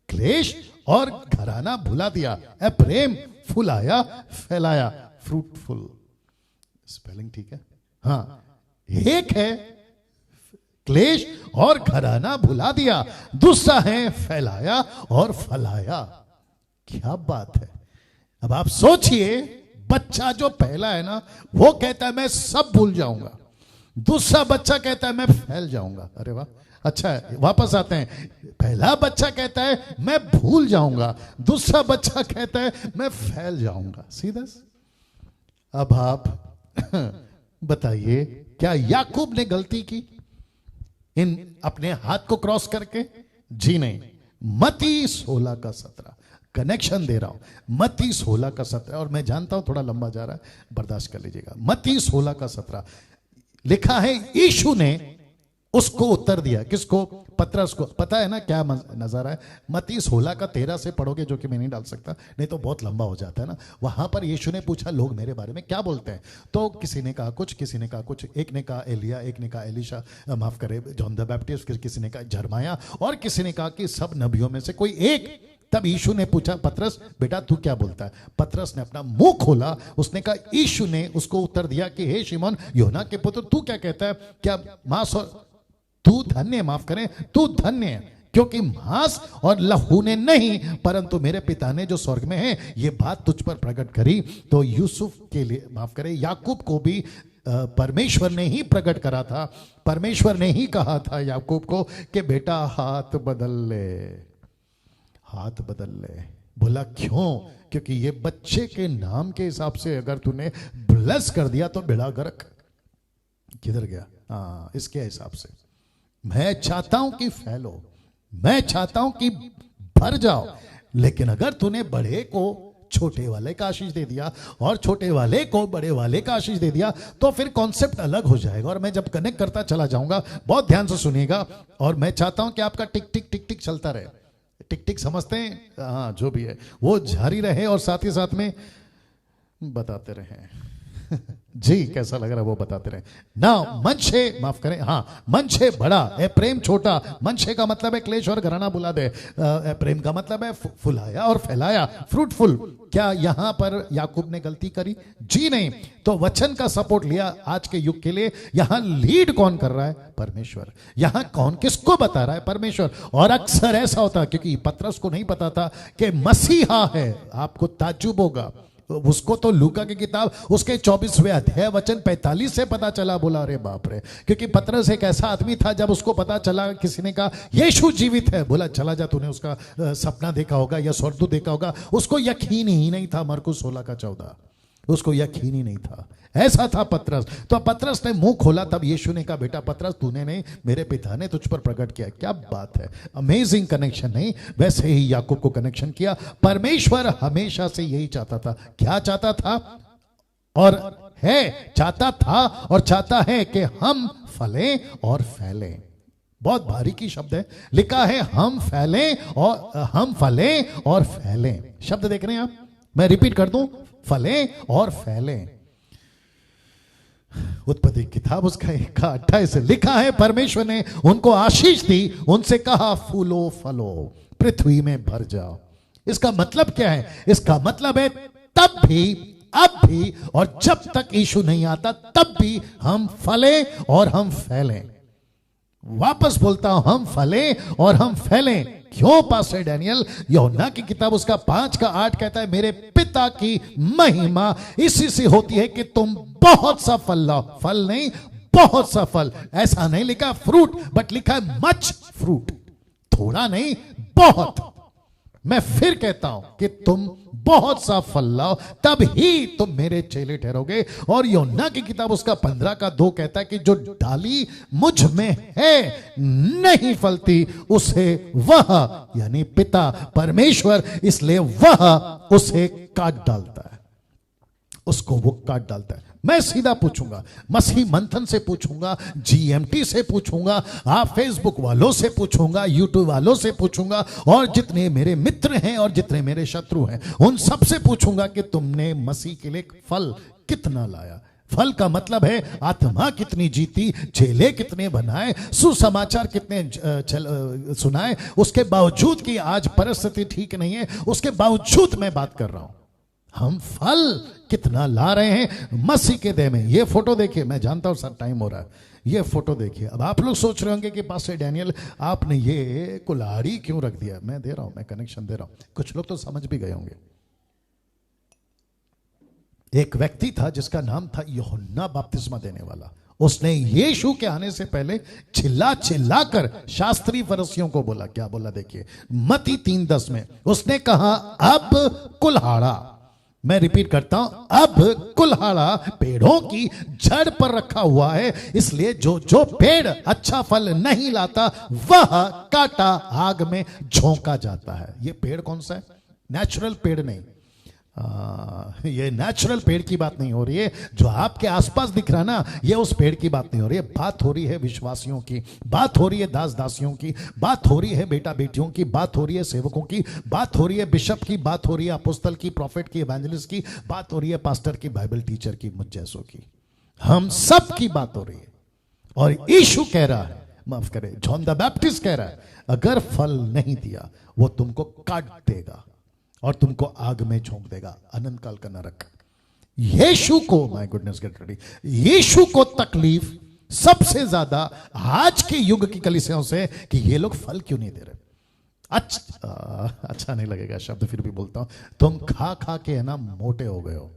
क्लेश और घराना भुला दिया, एप्रेम फुलाया फैलाया, फ्रूटफुल। स्पेलिंग ठीक है? हाँ, एक है क्लेश और घराना भुला दिया, दूसरा है फैलाया और फलाया। क्या बात है। अब आप सोचिए, बच्चा जो पहला है ना, वो कहता है मैं सब भूल जाऊंगा, दूसरा बच्चा कहता है मैं फैल जाऊंगा। अरे वाह, अच्छा है। वापस आते हैं। पहला बच्चा कहता है मैं भूल जाऊंगा, दूसरा बच्चा कहता है मैं फैल जाऊंगा। सीधा। अब आप बताइए, क्या याकूब ने गलती की इन अपने हाथ को क्रॉस करके? जी नहीं। मत्ती 16 का 17 कनेक्शन दे रहा हूं। मत्ती 16 का 17, और मैं जानता हूं थोड़ा लंबा जा रहा है, बर्दाश्त कर लीजिएगा। मत्ती 16 का 17 लिखा है, यीशु ने उसको उत्तर दिया। किसको? पतरस को। पता है ना क्या नजारा है? मत्ती 16 का 13 से पढ़ोगे, जो कि मैं नहीं डाल सकता, नहीं तो बहुत लंबा हो जाता है ना। वहां पर यीशु ने पूछा लोग मेरे बारे में क्या बोलते हैं? तो किसी ने कहा कुछ, किसी ने कहा कुछ। एक ने कहा एलिया, एक ने कहा एलिशा, माफ करे जॉन द बैप्टिस्ट, किसी ने कहा जरमाया, और किसी ने कहा कि सब नबियों में से कोई एक। तब यीशु ने पूछा, पतरस बेटा तू क्या बोलता है? पतरस ने अपना मुंह खोला, उसने कहा, यीशु ने उसको उत्तर दिया कि हे शिमोन योना के पुत्र, तू क्या कहता है? क्या मांस और तू धन्य, माफ करें, तू धन्य है, क्योंकि मांस और लहू ने नहीं, परंतु मेरे पिता ने जो स्वर्ग में है ये बात तुझ पर प्रकट करी। तो यूसुफ के लिए, माफ करें, याकूब को भी परमेश्वर ने ही प्रकट करा था। परमेश्वर ने ही कहा था याकूब को कि बेटा हाथ बदल ले, हाथ बदल ले। बोला क्यों? क्योंकि ये बच्चे के नाम के हिसाब से अगर तूने ब्लेस कर दिया तो बेड़ा गर्क। किधर गया? हाँ, इसके हिसाब से मैं चाहता हूं कि फैलो, मैं चाहता हूं कि भर जाओ, लेकिन अगर तूने बड़े को छोटे वाले का आशीष दे दिया और छोटे वाले को बड़े वाले का आशीष दे दिया, तो फिर कॉन्सेप्ट अलग हो जाएगा। और मैं जब कनेक्ट करता चला जाऊंगा, बहुत ध्यान से सुनिएगा, और मैं चाहता हूं कि आपका टिक टिक टिक टिक चलता रहे। टिक टिक समझते हैं? हाँ, जो भी है वो जारी रहे, और साथ ही साथ में बताते रहे। जी, कैसा लग रहा है वो बताते रहे ना। मनशे, माफ करें, हाँ, मनशे बड़ा, एप्रेम छोटा। मनशे का मतलब है क्लेश और घराना बुला दे, एप्रेम का मतलब है फुलाया और फैलाया, फ्रूटफुल। क्या यहां पर याकूब ने गलती करी? जी नहीं। तो वचन का सपोर्ट लिया आज के युग के लिए। यहां लीड कौन कर रहा है? परमेश्वर। यहां कौन किसको बता रहा है? परमेश्वर। और अक्सर ऐसा होता है, क्योंकि पतरस को नहीं पता था कि मसीहा है। आपको ताज्जुब होगा, उसको तो लूका की किताब उसके 24वें अध्याय वचन 45 से पता चला। बोला अरे बाप रे, क्योंकि पतरस एक ऐसा आदमी था, जब उसको पता चला, किसी ने कहा यीशु जीवित है, बोला चला जा, तूने उसका सपना देखा होगा या स्वर्गदूत देखा होगा। उसको यकीन ही नहीं था। मरकुस 16 का 14, उसको यकीन ही नहीं था। ऐसा था पतरस। तो पतरस ने मुंह खोला, तब यीशु ने कहा बेटा पतरस, तूने नहीं, मेरे पिता ने तुझ पर प्रकट किया। क्या बात है, अमेजिंग कनेक्शन। नहीं, वैसे ही याकूब को कनेक्शन किया। परमेश्वर हमेशा से यही चाहता था। क्या चाहता था? और है, चाहता था और चाहता है कि हम फलें और फैलें। बहुत बारीकी शब्द है। लिखा है हम फलें और फैलें। शब्द देख रहे हैं आप, मैं रिपीट कर दूं, फलें और फैलें। उत्पत्ति किताब उसका 1:28 लिखा है, परमेश्वर ने उनको आशीष दी, उनसे कहा फूलो फलो पृथ्वी में भर जाओ। इसका मतलब क्या है? इसका मतलब है तब भी, अब भी और जब तक यीशु नहीं आता तब भी हम फलें और हम फैलें। वापस बोलता हूं, हम फलें और हम फैलें। क्यों पास्टर डैनियल? यूहन्ना की किताब उसका 5:8 कहता है, मेरे पिता की महिमा इसी से होती है कि तुम बहुत सा फल लाओ। फल नहीं, बहुत सा फल। ऐसा नहीं लिखा फ्रूट, बट लिखा है मच फ्रूट। थोड़ा नहीं, बहुत। मैं फिर कहता हूं कि तुम बहुत सा फल लाओ, तब ही तुम मेरे चेले ठहरोगे। और यूहन्ना की किताब उसका 15:2 कहता है कि जो डाली मुझ में है नहीं फलती, उसे वह, यानी पिता परमेश्वर, इसलिए वह उसे काट डालता है, उसको वो काट डालता है। मैं सीधा पूछूंगा, मसीह मंथन से पूछूंगा, GMT से पूछूंगा, आप फेसबुक वालों से पूछूंगा, यूट्यूब वालों से पूछूंगा, और जितने मेरे मित्र हैं और जितने मेरे शत्रु हैं उन सब से पूछूंगा कि तुमने मसीह के लिए फल कितना लाया। फल का मतलब है आत्मा कितनी जीती, चेले कितने बनाए, सुसमाचार कितने सुनाए। उसके बावजूद कि आज परिस्थिति ठीक नहीं है, उसके बावजूद मैं बात कर रहा हूं, हम फल कितना ला रहे हैं मसीह के देह में। ये फोटो देखिए, मैं जानता हूं सर टाइम हो रहा है, ये फोटो देखिए। अब आप लोग सोच रहे होंगे कि पास्टर डैनियल आपने ये कुल्हाड़ी क्यों रख दिया? मैं दे रहा हूं, मैं कनेक्शन दे रहा हूं, कुछ लोग तो समझ भी गए होंगे। एक व्यक्ति था जिसका नाम था यूहन्ना बपतिस्मा देने वाला। उसने यीशु के आने से पहले चिल्ला चिल्ला कर शास्त्री फरीसियों को बोला। क्या बोला? देखिए मत्ती 3:10 में उसने कहा, अब कुल्हाड़ा, मैं रिपीट करता हूं, अब कुल्हाड़ा पेड़ों की जड़ पर रखा हुआ है, इसलिए जो जो पेड़ अच्छा फल नहीं लाता वह काटा आग में झोंका जाता है। ये पेड़ कौन सा है? नेचुरल पेड़ नहीं, ये नेचुरल पेड़ की बात नहीं हो रही है। जो आपके आसपास दिख रहा ना, ये उस पेड़ की बात नहीं हो रही है। बात हो रही है विश्वासियों की, बात हो रही है दास दासियों की, बात हो रही है बेटा बेटियों की, बात हो रही है सेवकों की, बात हो रही है बिशप की, बात हो रही है अपोस्तल की, प्रॉफिट की, एवेंजलिस्ट की, बात हो रही है पास्टर की, बाइबल टीचर की, मुझ जैसों की। हम सब की बात हो रही है। और यीशु कह रहा है, माफ करे, जॉन द बैप्टिस्ट कह रहा है, अगर फल नहीं दिया वो तुमको काट देगा और तुमको आग में झोंक देगा, अनंत काल का नरक। यीशु को, माय गुडनेस गेट रेडी, यीशु को तकलीफ सबसे ज्यादा आज के युग की कलीसियाओं से कि ये लोग फल क्यों नहीं दे रहे। अच्छा नहीं लगेगा शब्द, फिर भी बोलता हूं, तुम खा खा के है ना मोटे हो गए हो।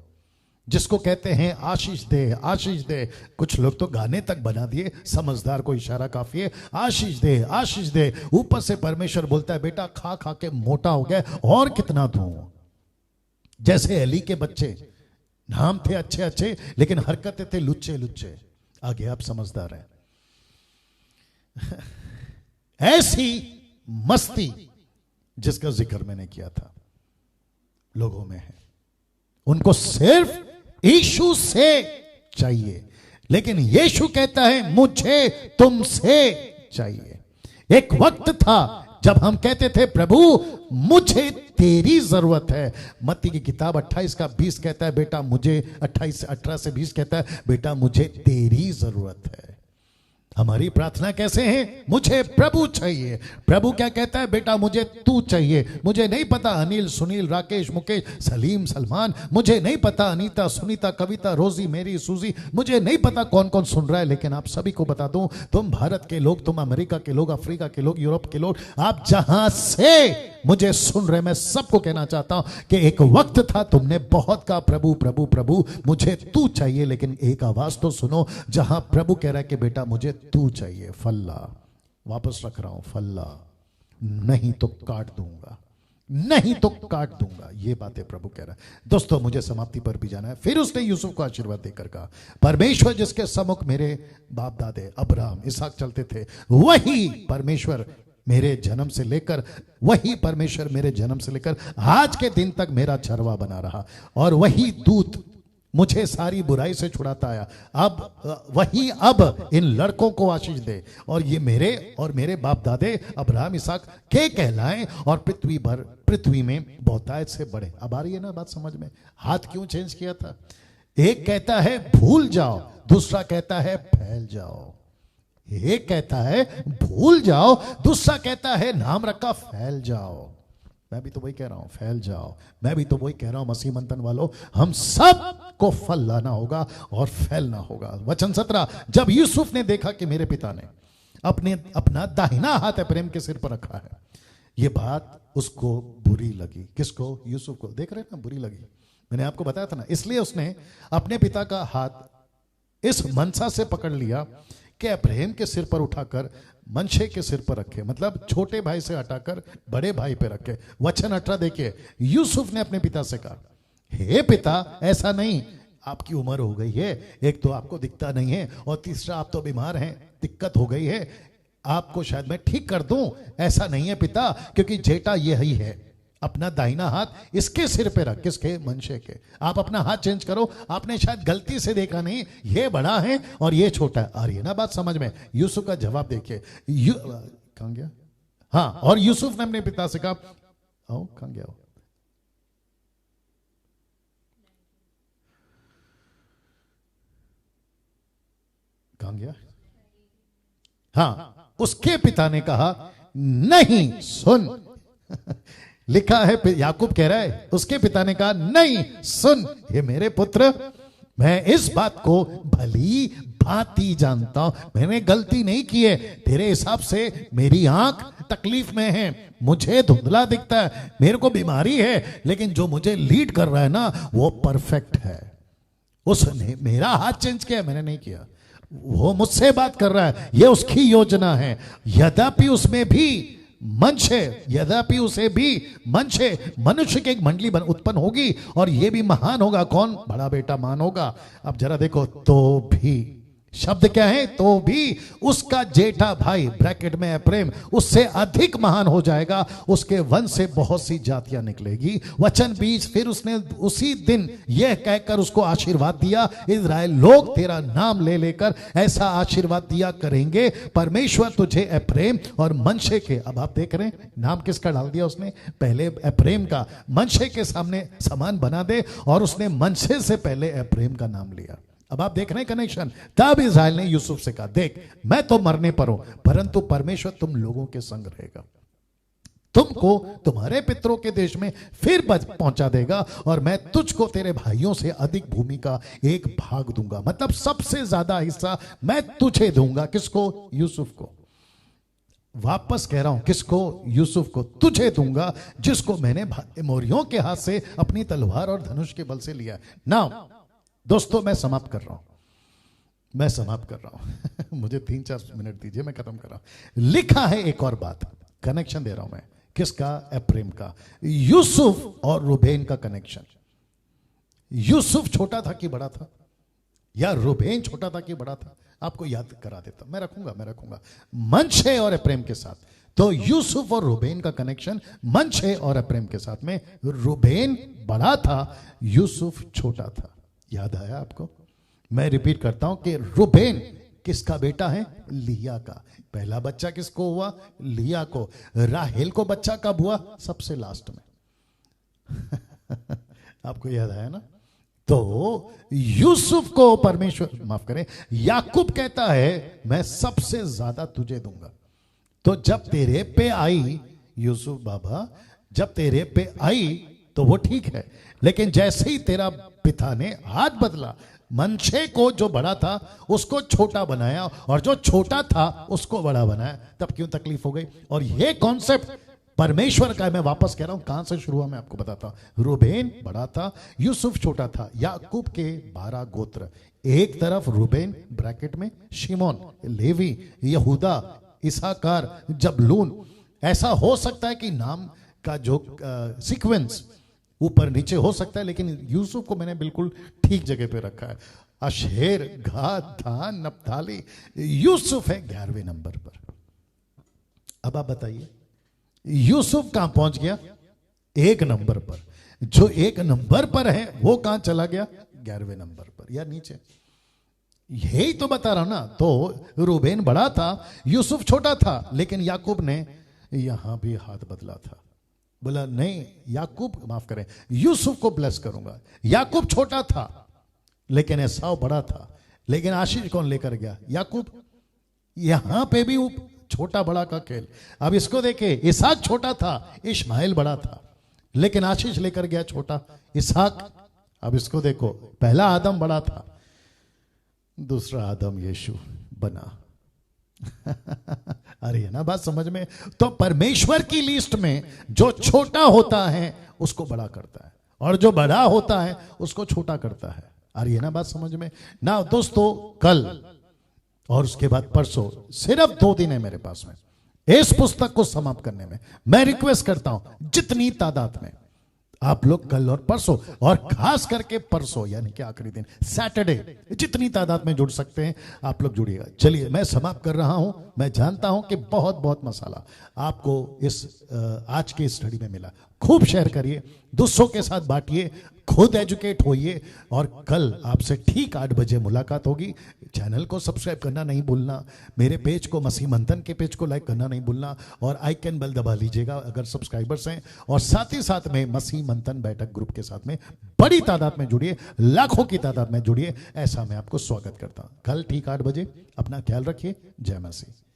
जिसको कहते हैं आशीष दे, आशीष दे, कुछ लोग तो गाने तक बना दिए, समझदार को इशारा काफी है, आशीष दे, आशीष दे। ऊपर से परमेश्वर बोलता है, बेटा खा खा के मोटा हो गया, और कितना दूं। जैसे एली के बच्चे, नाम थे अच्छे अच्छे लेकिन हरकतें थे लुच्चे लुच्चे। आगे आप समझदार हैं। ऐसी मस्ती जिसका जिक्र मैंने किया था लोगों में है, उनको सिर्फ यीशु से चाहिए, लेकिन यीशु कहता है मुझे तुमसे चाहिए। एक वक्त था जब हम कहते थे प्रभु मुझे तेरी जरूरत है। मत्ती की किताब 28:20 कहता है, बेटा मुझे 18 से 20 कहता है, बेटा मुझे तेरी जरूरत है। हमारी प्रार्थना कैसे है? मुझे प्रभु चाहिए। प्रभु क्या कहता है? बेटा मुझे तू चाहिए। मुझे नहीं पता अनिल, सुनील, राकेश, मुकेश, सलीम, सलमान, मुझे नहीं पता अनीता, सुनीता, कविता, रोजी, मेरी, सूजी, मुझे नहीं पता कौन कौन सुन रहा है, लेकिन आप सभी को बता दूं, तुम भारत के लोग, तुम अमेरिका के लोग, अफ्रीका के लोग, यूरोप के लोग, आप जहां से मुझे सुन रहे, मैं सबको कहना चाहता हूं कि एक वक्त था तुमने बहुत कहा प्रभु प्रभु प्रभु मुझे तू चाहिए, लेकिन एक आवाज तो सुनो जहां प्रभु कह रहा है कि बेटा मुझे तू चाहिए। फल्ला, वापस रख रहा हूं, फल्ला, नहीं तो काट दूंगा, नहीं तो काट दूंगा। ये बातें प्रभु कह रहा है। दोस्तों मुझे समाप्ति पर भी जाना है। फिर उसने यूसुफ को आशीर्वाद देकर कहा, परमेश्वर जिसके सम्मुख मेरे बाप दादे अब्राहम इसहाक चलते थे, वही परमेश्वर मेरे जन्म से लेकर, वही परमेश्वर मेरे जन्म से लेकर आज के दिन तक मेरा चरवा बना रहा, और वही दूत मुझे सारी बुराई से छुड़ाता आया। अब वही अब इन लड़कों को आशीष दे, और ये मेरे और मेरे बाप दादे अब्राहम इसहाक के कहलाएं, और पृथ्वी में बहुतायत से बढ़े। अब आ रही है ना बात समझ में? हाथ क्यों चेंज किया था? एक कहता है भूल जाओ, दूसरा कहता है फैल जाओ। एक कहता है भूल जाओ, दूसरा कहता है नाम रखा फैल जाओ। मैं भी तो वही कह रहा हूं, फैल जाओ। मैं भी तो वही कह रहा हूं, मसीह मंथन वालों, हम सब को फल लाना होगा और फैलना होगा। वचन 17, जब यूसुफ ने देखा कि मेरे पिता ने अपना दाहिना हाथ एप्रैम के सिर पर रखा है, ये बात उसको बुरी लगी। किसको? यूसुफ को। देख रहे हैं ना, बुरी लगी। मैंने आपको बताया था ना, इसलिए उसने अपने पिता का हाथ इस मनसा से पकड़ लिया कि अब्राहम के सिर पर उठाकर मनशे के सिर पर रखे, मतलब छोटे भाई से हटाकर बड़े भाई पे रखे। वचन 18 देखिए, यूसुफ ने अपने पिता से कहा, हे पिता, ऐसा नहीं, आपकी उम्र हो गई है, एक तो आपको दिखता नहीं है, और तीसरा आप तो बीमार हैं, दिक्कत हो गई है, आपको शायद मैं ठीक कर दूं। ऐसा नहीं है पिता, क्योंकि जेठा यही है। अपना दाहिना हाथ इसके सिर पे रख। किसके? मनशे के। आप अपना हाथ चेंज करो। आपने शायद गलती से देखा नहीं, ये बड़ा है और ये छोटा है। आ रही है ना बात समझ में? यूसुफ का जवाब देखिए। कहां गया? हाँ, और यूसुफ ने अपने पिता से कहा, आओ, कहां गया? कहां गया? हाँ, उसके पिता ने कहा, नहीं सुन। लिखा है, याकूब कह रहा है, उसके पिता ने कहा, नहीं सुन, ये मेरे पुत्र, मैं इस बात को भली भांति जानता हूं, मैंने गलती नहीं की है। तेरे हिसाब से मेरी आंख तकलीफ में है, मुझे धुंधला दिखता है, मेरे को बीमारी है, लेकिन जो मुझे लीड कर रहा है ना, वो परफेक्ट है। उसने मेरा हाथ चेंज किया, मैंने नहीं किया। वो मुझसे बात कर रहा है, ये उसकी योजना है। यद्यपि उसमें भी मनशे, यद्यपि उसे भी मनशे, मनुष्य की एक मंडली उत्पन्न होगी, और ये भी महान होगा। कौन? बड़ा बेटा महान होगा। अब जरा देखो, तो भी शब्द क्या है? तो भी उसका जेठा भाई ब्रैकेट में अब्राहम उससे अधिक महान हो जाएगा, उसके वंश से बहुत सी जातियां निकलेगी। वचन 20, फिर उसने उसी दिन यह कहकर उसको आशीर्वाद दिया, इज़राइल लोग तेरा नाम ले लेकर ऐसा आशीर्वाद दिया करेंगे, परमेश्वर तुझे अब्राहम और मनशे के, अब आप देख रहे हैं नाम किसका डाल दिया उसने? पहले अब्राहम का मनशे के सामने समान बना दे, और उसने मनशे से पहले अब्राहम का नाम लिया। अब आप देख रहे हैं कनेक्शन। तब इज़राइल ने यूसुफ से कहा, देख, मैं तो मरने पर हूं, परंतु परमेश्वर तुम लोगों के संग रहेगा, तुमको तुम्हारे पितरों के देश में फिर पहुंचा देगा, और मैं तुझको तेरे भाइयों से अधिक भूमि का एक भाग दूंगा। मतलब सबसे ज्यादा हिस्सा मैं तुझे दूंगा। किसको? यूसुफ को। वापस कह रहा हूं, किसको? यूसुफ को। तुझे दूंगा, जिसको मैंने एमोरियों के हाथ से अपनी तलवार और धनुष के बल से लिया। नाउ दोस्तों, मैं समाप्त कर रहा हूं मुझे 3-4 मिनट दीजिए, मैं खत्म कर रहा हूं। लिखा है एक और बात, कनेक्शन दे रहा हूं मैं। किसका? अब्राहम का। यूसुफ और रूबेन का कनेक्शन। यूसुफ छोटा था कि बड़ा था, या रूबेन छोटा था कि बड़ा था? आपको याद करा देता, मैं रखूंगा मनशे और अब्राहम के साथ। तो यूसुफ और रूबेन का कनेक्शन मनशे और अब्राहम के साथ में। रूबेन बड़ा था, यूसुफ छोटा था। याद आया आपको? मैं रिपीट करता हूं कि रूबेन किसका बेटा है? लिया का। पहला बच्चा किसको हुआ? लिया को। राहेल को बच्चा कब हुआ? सबसे लास्ट में आपको याद आया ना? तो यूसुफ को परमेश्वर, माफ करें, याकूब कहता है, मैं सबसे ज्यादा तुझे दूंगा। तो जब तेरे पे आई यूसुफ बाबा, जब तेरे पे आई तो वो ठीक है, लेकिन जैसे ही तेरा पिता ने हाथ बदला, मनशे को जो बड़ा था उसको छोटा बनाया, और जो छोटा था उसको बड़ा बनाया, तब क्यों तकलीफ हो गई? और ये कॉन्सेप्ट परमेश्वर का है। मैं वापस कह रहा हूं, कहां से शुरू हुआ मैं आपको बताता हूं। रूबेन बड़ा था, यूसुफ छोटा था। याकूब के 12 गोत्र, एक तरफ रूबेन ब्रैकेट में शिमोन, लेवी, यहूदा, इसाकार, जबलून। ऐसा हो सकता है कि नाम का जो सीक्वेंस ऊपर नीचे हो सकता है, लेकिन यूसुफ को मैंने बिल्कुल ठीक जगह पे रखा है। अशेर, गाद, दान, नप्ताली, यूसुफ है 11वें नंबर पर। अब आप बताइए, यूसुफ कहां पहुंच गया? 1 नंबर पर। जो 1 नंबर पर है वो कहां चला गया? 11वें नंबर पर या नीचे, यही तो बता रहा ना। तो रूबेन बड़ा था, यूसुफ छोटा था, लेकिन याकूब ने यहां भी हाथ बदला था। बोला नहीं, याकूब माफ करें, यूसुफ को ब्लेस करूंगा। याकूब छोटा था लेकिन एसाव बड़ा था, लेकिन आशीष कौन लेकर गया? याकूब। यहां पे भी छोटा बड़ा का खेल। अब इसको देखे, इसहाक छोटा था, इश्माइल बड़ा था, लेकिन आशीष लेकर गया छोटा इसहाक। अब इसको देखो, पहला आदम बड़ा था, दूसरा आदम यीशु बना। अरे है ना बात समझ में? तो परमेश्वर की लिस्ट में जो छोटा होता है उसको बड़ा करता है, और जो बड़ा होता है उसको छोटा करता है। अरे है ना बात समझ में? ना दोस्तों, कल और उसके बाद परसों, सिर्फ 2 दिन है मेरे पास में इस पुस्तक को समाप्त करने में। मैं रिक्वेस्ट करता हूं जितनी तादाद में आप लोग कल और परसों, और खास करके परसों यानी कि आखिरी दिन सैटरडे, जितनी तादाद में जुड़ सकते हैं आप लोग जुड़िएगा। चलिए मैं समाप्त कर रहा हूं। मैं जानता हूं कि बहुत बहुत मसाला आपको इस आज के स्टडी में मिला। खूब शेयर करिए, दूसरों के साथ बांटिए, खुद एजुकेट होइए, और कल आपसे ठीक 8 बजे मुलाकात होगी। चैनल को सब्सक्राइब करना नहीं भूलना, मेरे पेज को, मसीह मंथन के पेज को लाइक करना नहीं भूलना, और आइकन बेल दबा लीजिएगा अगर सब्सक्राइबर्स हैं। और साथ ही साथ में मसीह मंथन बैठक ग्रुप के साथ में बड़ी तादाद में जुड़िए, लाखों की तादाद में जुड़िए, ऐसा मैं आपको स्वागत करता हूं। कल ठीक 8 बजे। अपना ख्याल रखिए। जय मसीह।